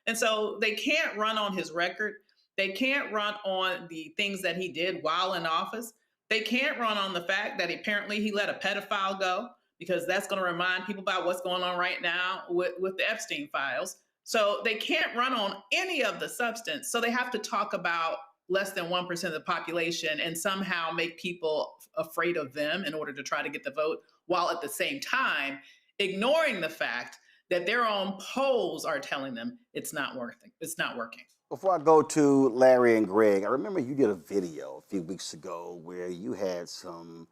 And so they can't run on his record. They can't run on the things that he did while in office. They can't run on the fact that apparently he let a pedophile go, because that's going to remind people about what's going on right now with the Epstein files. So they can't run on any of the substance. So they have to talk about less than 1% of the population and somehow make people afraid of them in order to try to get the vote, while at the same time ignoring the fact that their own polls are telling them it's not working. It's not working. Before I go to Larry and Greg, I remember you did a video a few weeks ago where you had some,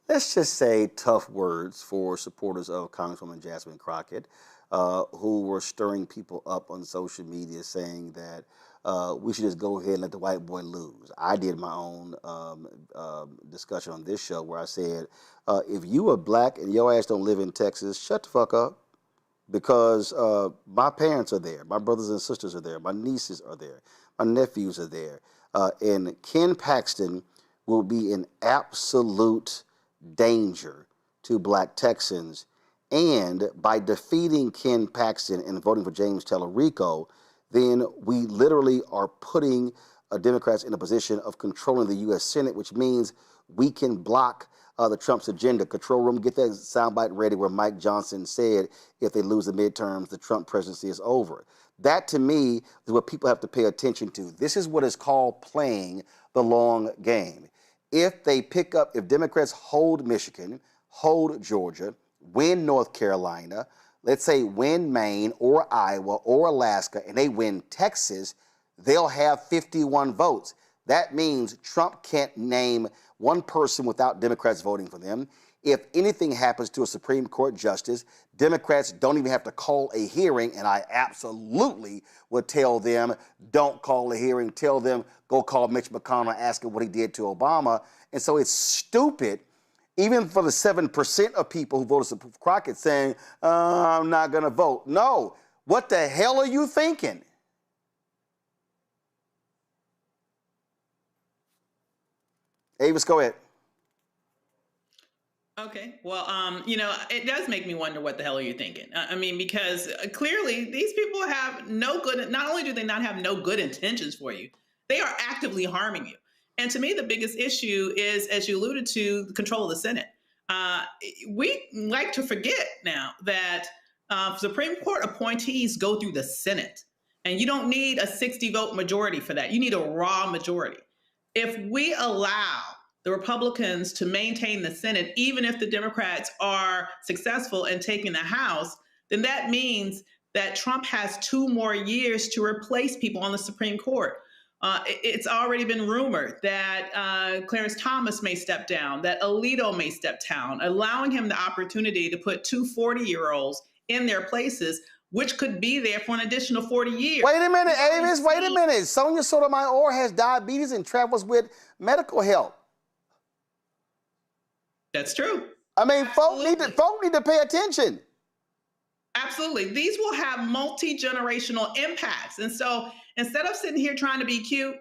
let's just say, tough words for supporters of Congresswoman Jasmine Crockett, who were stirring people up on social media saying that we should just go ahead and let the white boy lose. I did my own discussion on this show where I said, if you are black and your ass don't live in Texas, shut the fuck up. Because my parents are there, my brothers and sisters are there, my nieces are there, my nephews are there. And Ken Paxton will be in absolute danger to black Texans. And by defeating Ken Paxton and voting for James Tallarico, then we literally are putting Democrats in a position of controlling the U.S. Senate, which means we can block the Trump's agenda. Control room, get that soundbite ready where Mike Johnson said if they lose the midterms, the Trump presidency is over. That, to me, is what people have to pay attention to. This is what is called playing the long game. If Democrats hold Michigan, hold Georgia, win North Carolina, let's say win Maine or Iowa or Alaska, and they win Texas, they'll have 51 votes. That means Trump can't name one person without Democrats voting for them. If anything happens to a Supreme Court justice, Democrats don't even have to call a hearing, and I absolutely would tell them, don't call a hearing. Tell them, go call Mitch McConnell, ask him what he did to Obama. And so it's stupid, even for the 7% of people who voted for Crockett saying, I'm not going to vote. No. What the hell are you thinking? Avis, go ahead. Okay. Well, it does make me wonder what the hell are you thinking? I mean, because clearly these people have not only do they not have no good intentions for you, they are actively harming you. And to me, the biggest issue is, as you alluded to, the control of the Senate. We like to forget now that Supreme Court appointees go through the Senate, and you don't need a 60-vote majority for that. You need a raw majority. If we allow the Republicans to maintain the Senate, even if the Democrats are successful in taking the House, then that means that Trump has 2 more years to replace people on the Supreme Court. It's already been rumored that Clarence Thomas may step down, that Alito may step down, allowing him the opportunity to put 2 40-year-olds in their places, which could be there for an additional 40 years. Wait a minute, Avis, wait a minute. Sonia Sotomayor has diabetes and travels with medical help. That's true. I mean, folk need to pay attention. Absolutely. These will have multi-generational impacts. And so instead of sitting here trying to be cute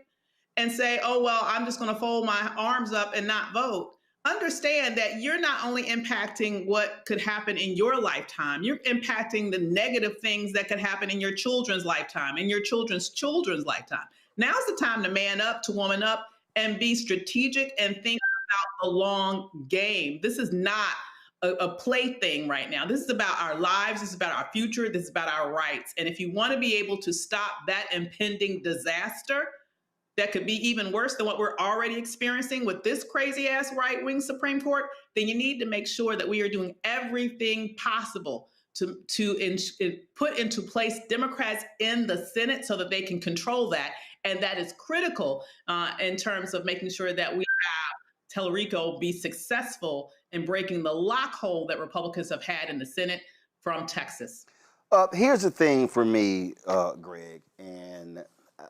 and say, oh, well, I'm just going to fold my arms up and not vote, understand that you're not only impacting what could happen in your lifetime, you're impacting the negative things that could happen in your children's lifetime, in your children's children's lifetime. Now's the time to man up, to woman up, and be strategic and think about the long game. This is not a plaything right now. This is about our lives. This is about our future. This is about our rights. And if you want to be able to stop that impending disaster that could be even worse than what we're already experiencing with this crazy ass right-wing Supreme Court, then you need to make sure that we are doing everything possible to put into place Democrats in the Senate so that they can control that. And that is critical in terms of making sure that we have Tallarico be successful in breaking the lockhole that Republicans have had in the Senate from Texas. Here's the thing for me, Greg, and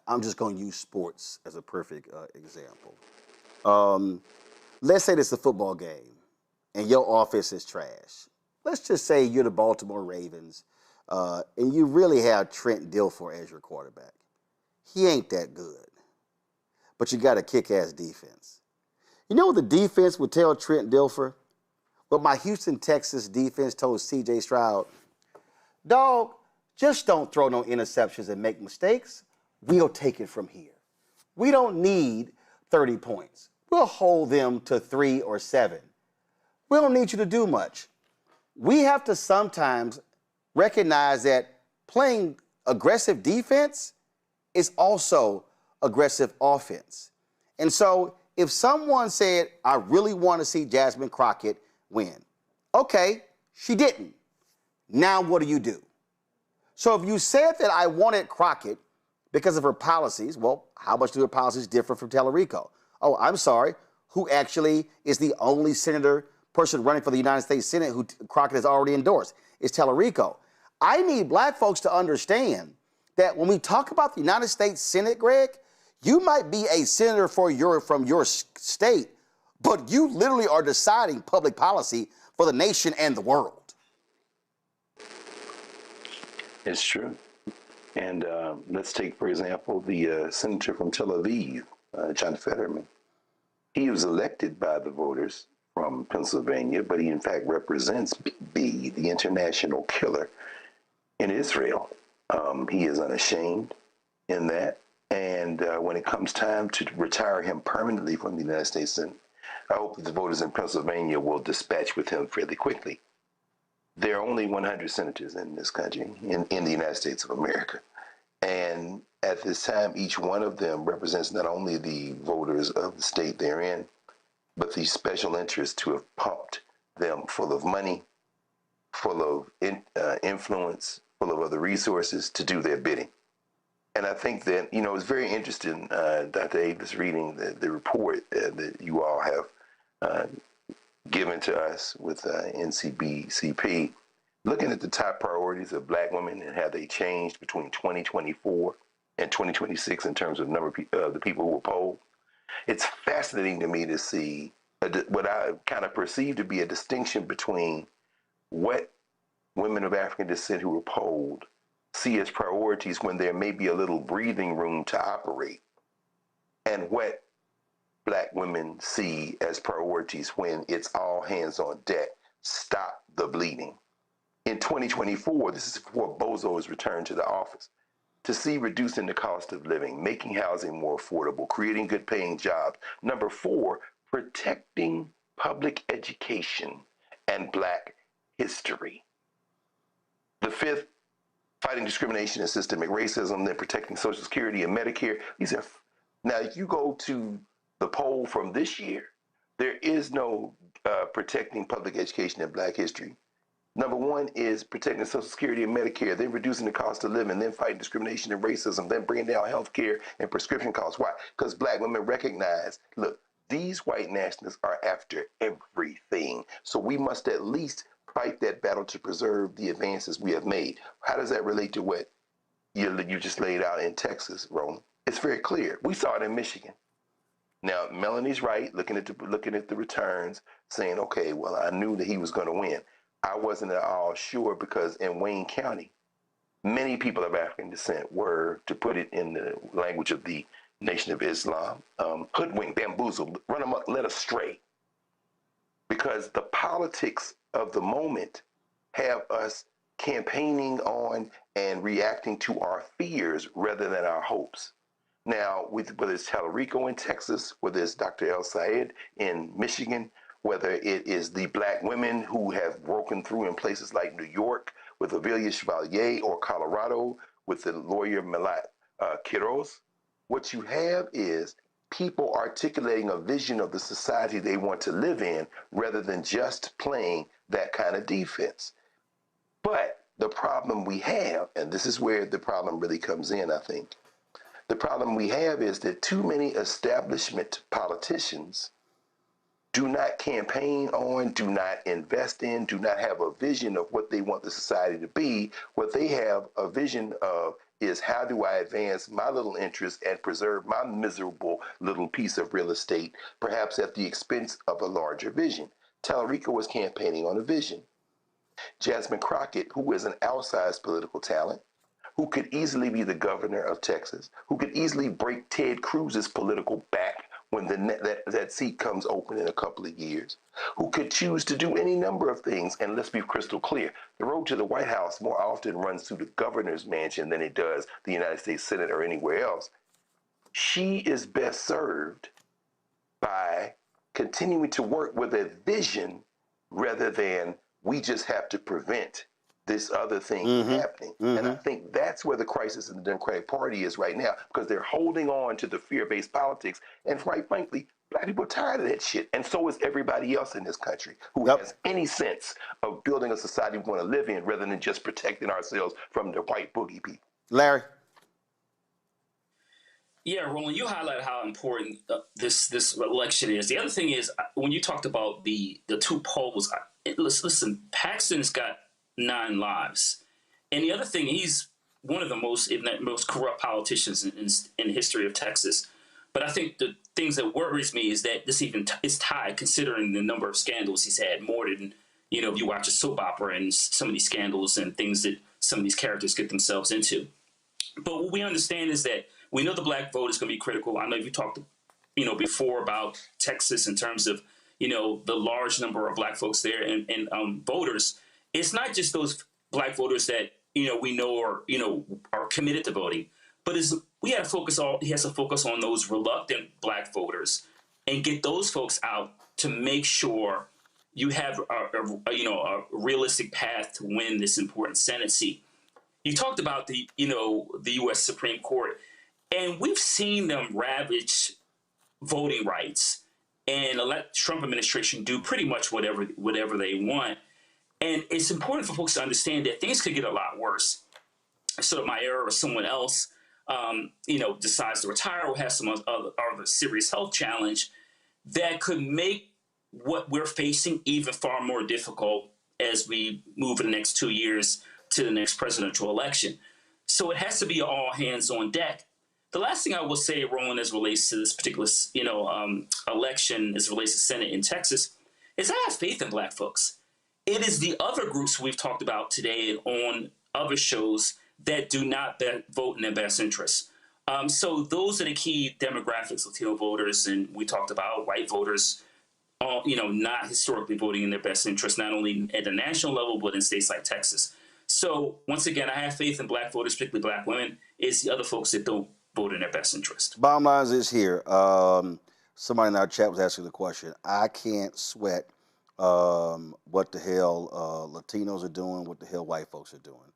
I'm just going to use sports as a perfect example. Let's say this is a football game and your offense is trash. Let's just say you're the Baltimore Ravens and you really have Trent Dilfer as your quarterback. He ain't that good, but you got a kick-ass defense. You know what the defense would tell Trent Dilfer? What my Houston, Texas defense told C.J. Stroud, dog, just don't throw no interceptions and make mistakes. We'll take it from here. We don't need 30 points. we'll hold them to 3 or 7. We don't need you to do much. We have to sometimes recognize that playing aggressive defense is also aggressive offense. And so if someone said, I really want to see Jasmine Crockett win, okay, she didn't. Now what do you do? So if you said that I wanted Crockett because of her policies, well, how much do her policies differ from Tallarico? Oh, I'm sorry, who actually is the only person running for the United States Senate who Crockett has already endorsed? It's Tallarico. I need black folks to understand that when we talk about the United States Senate, Greg, you might be a senator from your state, but you literally are deciding public policy for the nation and the world. It's true. And let's take, for example, the senator from Tel Aviv, John Fetterman. He was elected by the voters from Pennsylvania, but he in fact represents B, the international killer in Israel. He is unashamed in that. And when it comes time to retire him permanently from the United States Senate, I hope that the voters in Pennsylvania will dispatch with him fairly quickly. There are only 100 senators in this country, in the United States of America. And at this time, each one of them represents not only the voters of the state they're in, but the special interests who have pumped them full of money, full of influence, full of other resources to do their bidding. And I think that, it's very interesting, Dr. Avis, reading the report that you all have given to us with NCBCP, looking at the top priorities of black women and how they changed between 2024 and 2026 in terms of number of the people who were polled. It's fascinating to me to see what I kind of perceive to be a distinction between what women of African descent who were polled see as priorities when there may be a little breathing room to operate, and what black women see as priorities when it's all hands on deck. Stop the bleeding. In 2024, this is before Bozo is returned to the office, to see reducing the cost of living, making housing more affordable, creating good paying jobs. Number 4, protecting public education and black history. The 5th, fighting discrimination and systemic racism, then protecting Social Security and Medicare. Now, if you go to the poll from this year, there is no protecting public education and black history. Number 1 is protecting Social Security and Medicare, then reducing the cost of living, then fighting discrimination and racism, then bringing down health care and prescription costs. Why? Because black women recognize, look, these white nationalists are after everything. So we must at least fight that battle to preserve the advances we have made. How does that relate to what you just laid out in Texas, Roland? It's very clear. We saw it in Michigan. Now, Melanie's right, looking at the returns, saying, okay, well, I knew that he was going to win. I wasn't at all sure because in Wayne County, many people of African descent were, to put it in the language of the Nation of Islam, hoodwinked, bamboozled, run amok, led astray. Because the politics of the moment have us campaigning on and reacting to our fears rather than our hopes. Now, whether it's Tallarico in Texas, whether it's Dr. El Sayed in Michigan, whether it is the black women who have broken through in places like New York with Avelia Chevalier, or Colorado with the lawyer Malat Quiroz, what you have is people articulating a vision of the society they want to live in rather than just playing that kind of defense. But the problem we have, and this is where the problem really comes in, I think, the problem we have is that too many establishment politicians do not campaign on, do not invest in, do not have a vision of what they want the society to be. What they have a vision of is, how do I advance my little interest and preserve my miserable little piece of real estate, perhaps at the expense of a larger vision. Tallarico was campaigning on a vision. Jasmine Crockett, who is an outsized political talent, who could easily be the governor of Texas, who could easily break Ted Cruz's political back when that seat comes open in a couple of years, who could choose to do any number of things. And let's be crystal clear, the road to the White House more often runs through the governor's mansion than it does the United States Senate or anywhere else. She is best served by continuing to work with a vision rather than we just have to prevent this other thing from happening. And I think that's where the crisis in the Democratic Party is right now, because they're holding on to the fear-based politics. And quite frankly, Black people are tired of that shit. And so is everybody else in this country who has any sense of building a society we want to live in rather than just protecting ourselves from the white boogie people. Larry? Yeah, Roland, you highlighted how important this election is. The other thing is, when you talked about the two polls, listen, Paxton's got 9 lives. And the other thing, he's one of the most, if not most corrupt politicians in the history of Texas. But I think the things that worries me is that this even is tied, considering the number of scandals he's had, more than, if you watch a soap opera and some of these scandals and things that some of these characters get themselves into. But what we understand is that we know the Black vote is going to be critical. I know you talked, before about Texas in terms of, the large number of Black folks there and voters. It's not just those Black voters that, we know are committed to voting, but he has to focus on those reluctant Black voters and get those folks out to make sure you have a realistic path to win this important Senate seat. You talked about the U.S. Supreme Court, and we've seen them ravage voting rights and let Trump administration do pretty much whatever they want. And it's important for folks to understand that things could get a lot worse. So my era or someone else, decides to retire or has some other serious health challenge that could make what we're facing even far more difficult as we move in the next 2 years to the next presidential election. So it has to be all hands on deck. The last thing I will say, Roland, as relates to this particular, election, as relates to Senate in Texas, is I have faith in Black folks. It is the other groups we've talked about today on other shows that do not vote in their best interests. So those are the key demographics: Latino voters, and we talked about white voters, not historically voting in their best interest, not only at the national level, but in states like Texas. So once again, I have faith in Black voters, particularly Black women. It's the other folks that don't vote in their best interest. Bottom line is here. Somebody in our chat was asking the question. I can't sweat what the hell Latinos are doing, what the hell white folks are doing.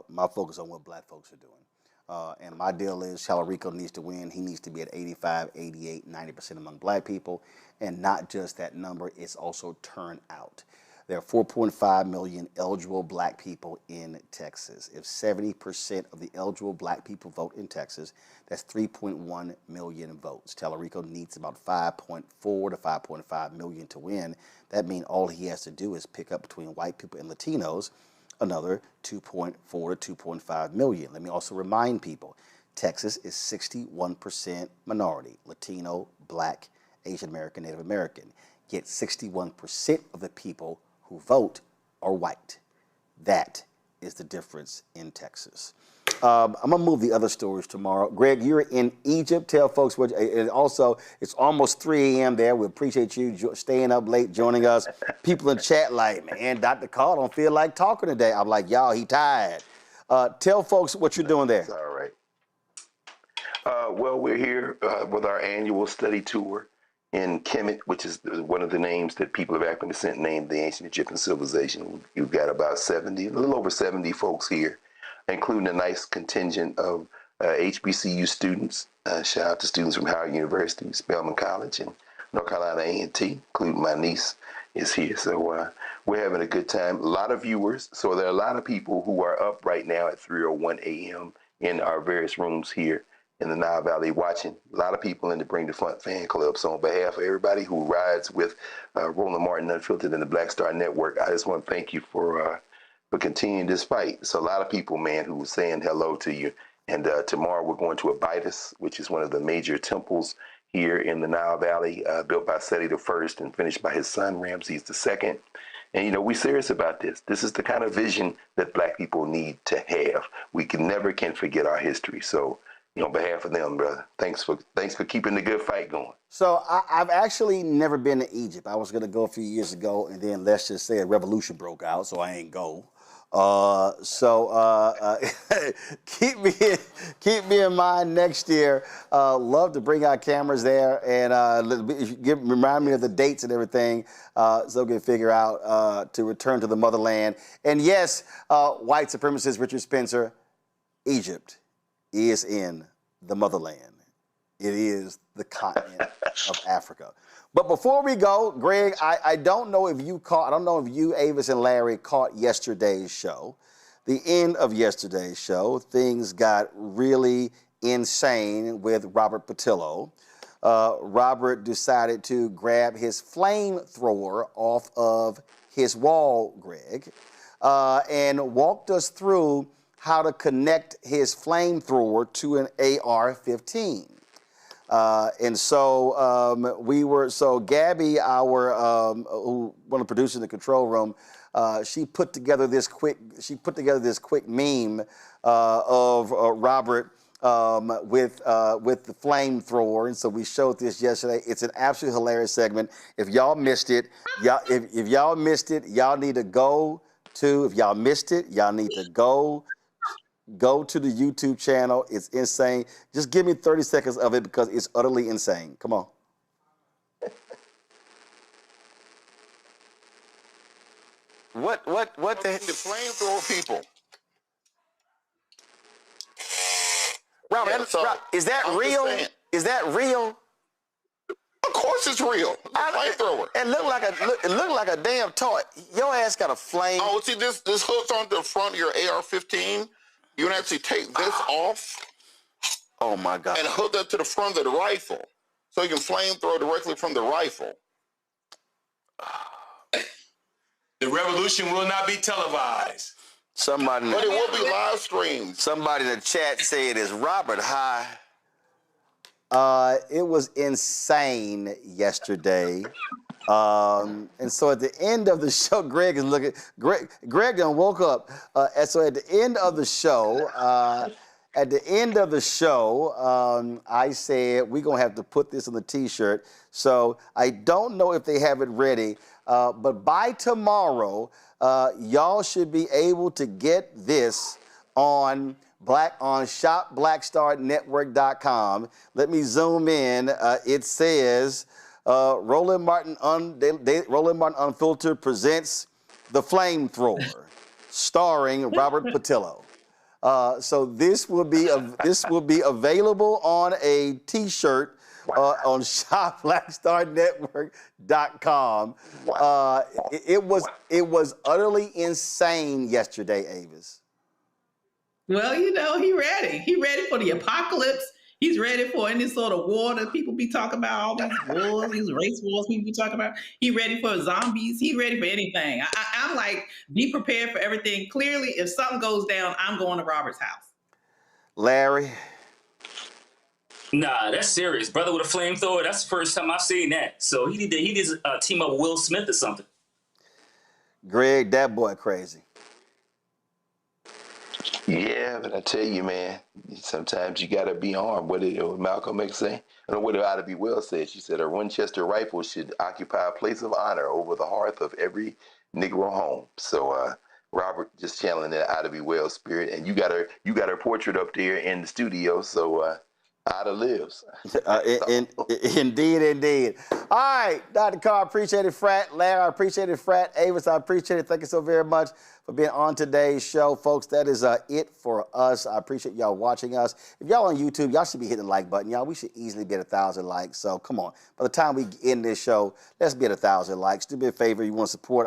My focus on what Black folks are doing. And my deal is Chadwick needs to win. He needs to be at 85, 88, 90% among Black people. And not just that number, it's also turnout. There are 4.5 million eligible Black people in Texas. If 70% of the eligible Black people vote in Texas, that's 3.1 million votes. Tallarico needs about 5.4 to 5.5 million to win. That means all he has to do is pick up between white people and Latinos another 2.4 to 2.5 million. Let me also remind people, Texas is 61% minority, Latino, Black, Asian American, Native American. Yet 61% of the people who vote are white. That is the difference in Texas. I'm going to move the other stories tomorrow. Greg, you're in Egypt. Tell folks what, and also it's almost 3 a.m. there. We appreciate you staying up late, joining us. People in chat like, man, Dr. Carl don't feel like talking today. I'm like, y'all, he tired. Tell folks what you're doing there. That's all right. Well, we're here with our annual study tour in Kemet, which is one of the names that people of African descent named the ancient Egyptian civilization. You've got about 70, a little over 70 folks here, including a nice contingent of HBCU students. Shout out to students from Howard University, Spelman College, and North Carolina A&T, including my niece is here. So we're having a good time. A lot of viewers. So there are a lot of people who are up right now at 3:01 a.m. in our various rooms here in the Nile Valley watching. A lot of people in the Bring the Fun fan club. So on behalf of everybody who rides with Roland Martin Unfiltered and the Black Star Network, I just want to thank you for continuing this fight. It's a lot of people, man, who are saying hello to you. And tomorrow we're going to Abydos, which is one of the major temples here in the Nile Valley, built by Seti I and finished by his son, Ramses II. And, we're serious about this. This is the kind of vision that Black people need to have. We never can forget our history. So, on behalf of them, brother, thanks for keeping the good fight going. So I've actually never been to Egypt. I was going to go a few years ago, and then let's just say a revolution broke out, so I ain't go. Keep me in mind next year. Love to bring our cameras there and remind me of the dates and everything so we can figure out to return to the motherland. And yes, white supremacist Richard Spencer, Egypt is in the motherland. It is the continent of Africa. But before we go, Greg, I don't know if you, Avis and Larry, caught yesterday's show. The end of yesterday's show, things got really insane with Robert Patillo. Robert decided to grab his flamethrower off of his wall, Greg, and walked us through how to connect his flamethrower to an AR-15. And so Gabby, one of the producers in the control room, she put together this quick meme of Robert with the flamethrower, and so we showed this yesterday. It's an absolutely hilarious segment. If y'all missed it, if y'all missed it, y'all need to go to. If y'all missed it, y'all need to go to the YouTube channel. It's insane. Just give me 30 seconds of it because it's utterly insane. Come on. What the flamethrower people? Robert, is that real? Is that real? Of course it's real. It's a flamethrower. It looked like a damn toy. Your ass got a flame. Oh, see, this hooks onto the front of your AR-15. You can actually take this off. Oh my God! And hook that to the front of the rifle, so you can flamethrow directly from the rifle. The revolution will not be televised. But it will be live streamed. Somebody in the chat said, "Is Robert high?" It was insane yesterday. And so at the end of the show, Greg is looking. Greg done woke up. And so at the end of the show, I said we're gonna have to put this on the T-shirt. So I don't know if they have it ready, but by tomorrow, y'all should be able to get this on shopblackstarnetwork.com. Let me zoom in. It says. Roland Martin Unfiltered presents The Flamethrower, starring Robert Patillo. So this will be available on a T-shirt on shopblackstarnetwork.com. It was utterly insane yesterday, Avis. Well, he ready. He ready for the apocalypse. He's ready for any sort of war that people be talking about, all these wars, these race wars people be talking about. He ready for zombies. He ready for anything. I'm like, be prepared for everything. Clearly, if something goes down, I'm going to Robert's house. Larry? Nah, that's serious. Brother with a flamethrower, that's the first time I've seen that. So he did team up with Will Smith or something. Greg, that boy crazy. Yeah, but I tell you, man, sometimes you got to be armed. What did Malcolm X say? I don't know what Ida B. Wells said. She said a Winchester rifle should occupy a place of honor over the hearth of every Negro home. So Robert just channeling that Ida B. Wells spirit, and you got her portrait up there in the studio. So Ida lives. Indeed. All right, Dr. Carr, I appreciate it, Frat. Larry, I appreciate it, Frat. Avis, I appreciate it. Thank you so very much for being on today's show, folks. That is it for us. I appreciate y'all watching us. If y'all on YouTube, y'all should be hitting the like button. Y'all, we should easily be at 1,000 likes. So come on. By the time we end this show, let's be at 1,000 likes. Do me a favor. You want to support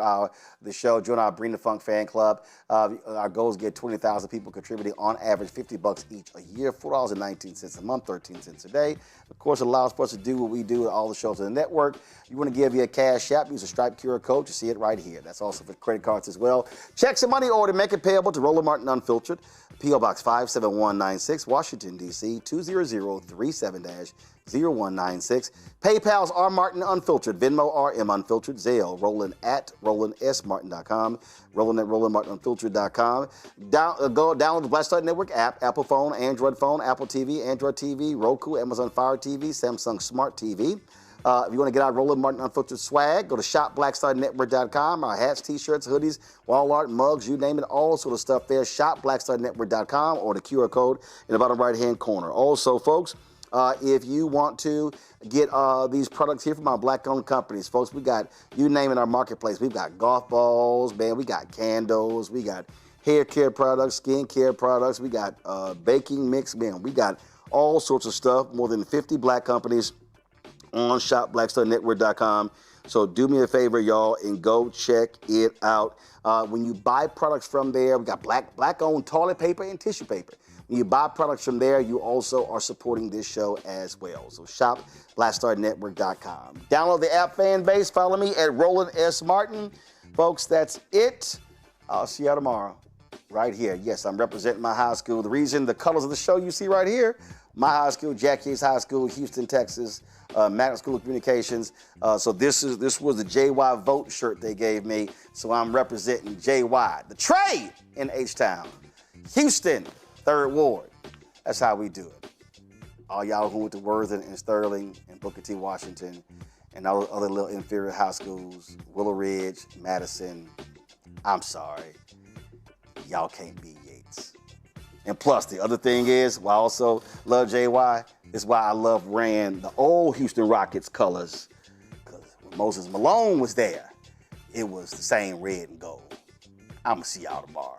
the show, join our Bring the Funk fan club. Our goal is to get 20,000 people contributing on average $50 each a year, $4.19 a month, 13 cents a day. Of course, it allows for us to do what we do with all the shows on the network. You want to give via Cash App, use a Stripe QR code. You see it right here. That's also for credit cards as well. Checks and money order, make it payable to Roland Martin Unfiltered, P.O. Box 57196, Washington, D.C., 20037-0196. PayPal's R. Martin Unfiltered, Venmo RM Unfiltered, Zelle, Roland at RolandSMartin.com, Roland at RolandMartinUnfiltered.com. Go download the Black Star Network app, Apple phone, Android phone, Apple TV, Android TV, Roku, Amazon Fire TV, Samsung Smart TV. If you want to get our Roland Martin Unfiltered swag, go to shopblackstarnetwork.com. Our hats, T-shirts, hoodies, wall art, mugs, you name it, all sort of stuff there. Shopblackstarnetwork.com or the QR code in the bottom right-hand corner. Also, folks, if you want to get these products here from our black-owned companies, folks, we got, you name it, our marketplace. We've got golf balls, man. We got candles. We got hair care products, skin care products. We got baking mix, man. We got all sorts of stuff. More than 50 black companies on shopblackstarnetwork.com. So do me a favor, y'all, and go check it out. When you buy products from there, we got black-owned toilet paper and tissue paper. When you buy products from there, you also are supporting this show as well. So shop blackstarnetwork.com. Download the app, fan base. Follow me at Roland S. Martin. Folks, that's it. I'll see y'all tomorrow right here. Yes, I'm representing my high school. The reason, the colors of the show you see right here, my high school, Jack Yates High School, Houston, Texas, Magnet School of Communications. So this was the JY Vote shirt they gave me. So I'm representing JY, the trade in H-Town, Houston, 3rd Ward. That's how we do it. All y'all who went to Worthing and Sterling and Booker T. Washington and all the other little inferior high schools, Willow Ridge, Madison, I'm sorry. Y'all can't be Yates. And plus, the other thing is, why I also love JY, is why I love wearing the old Houston Rockets colors. Because when Moses Malone was there, it was the same red and gold. I'm going to see y'all tomorrow.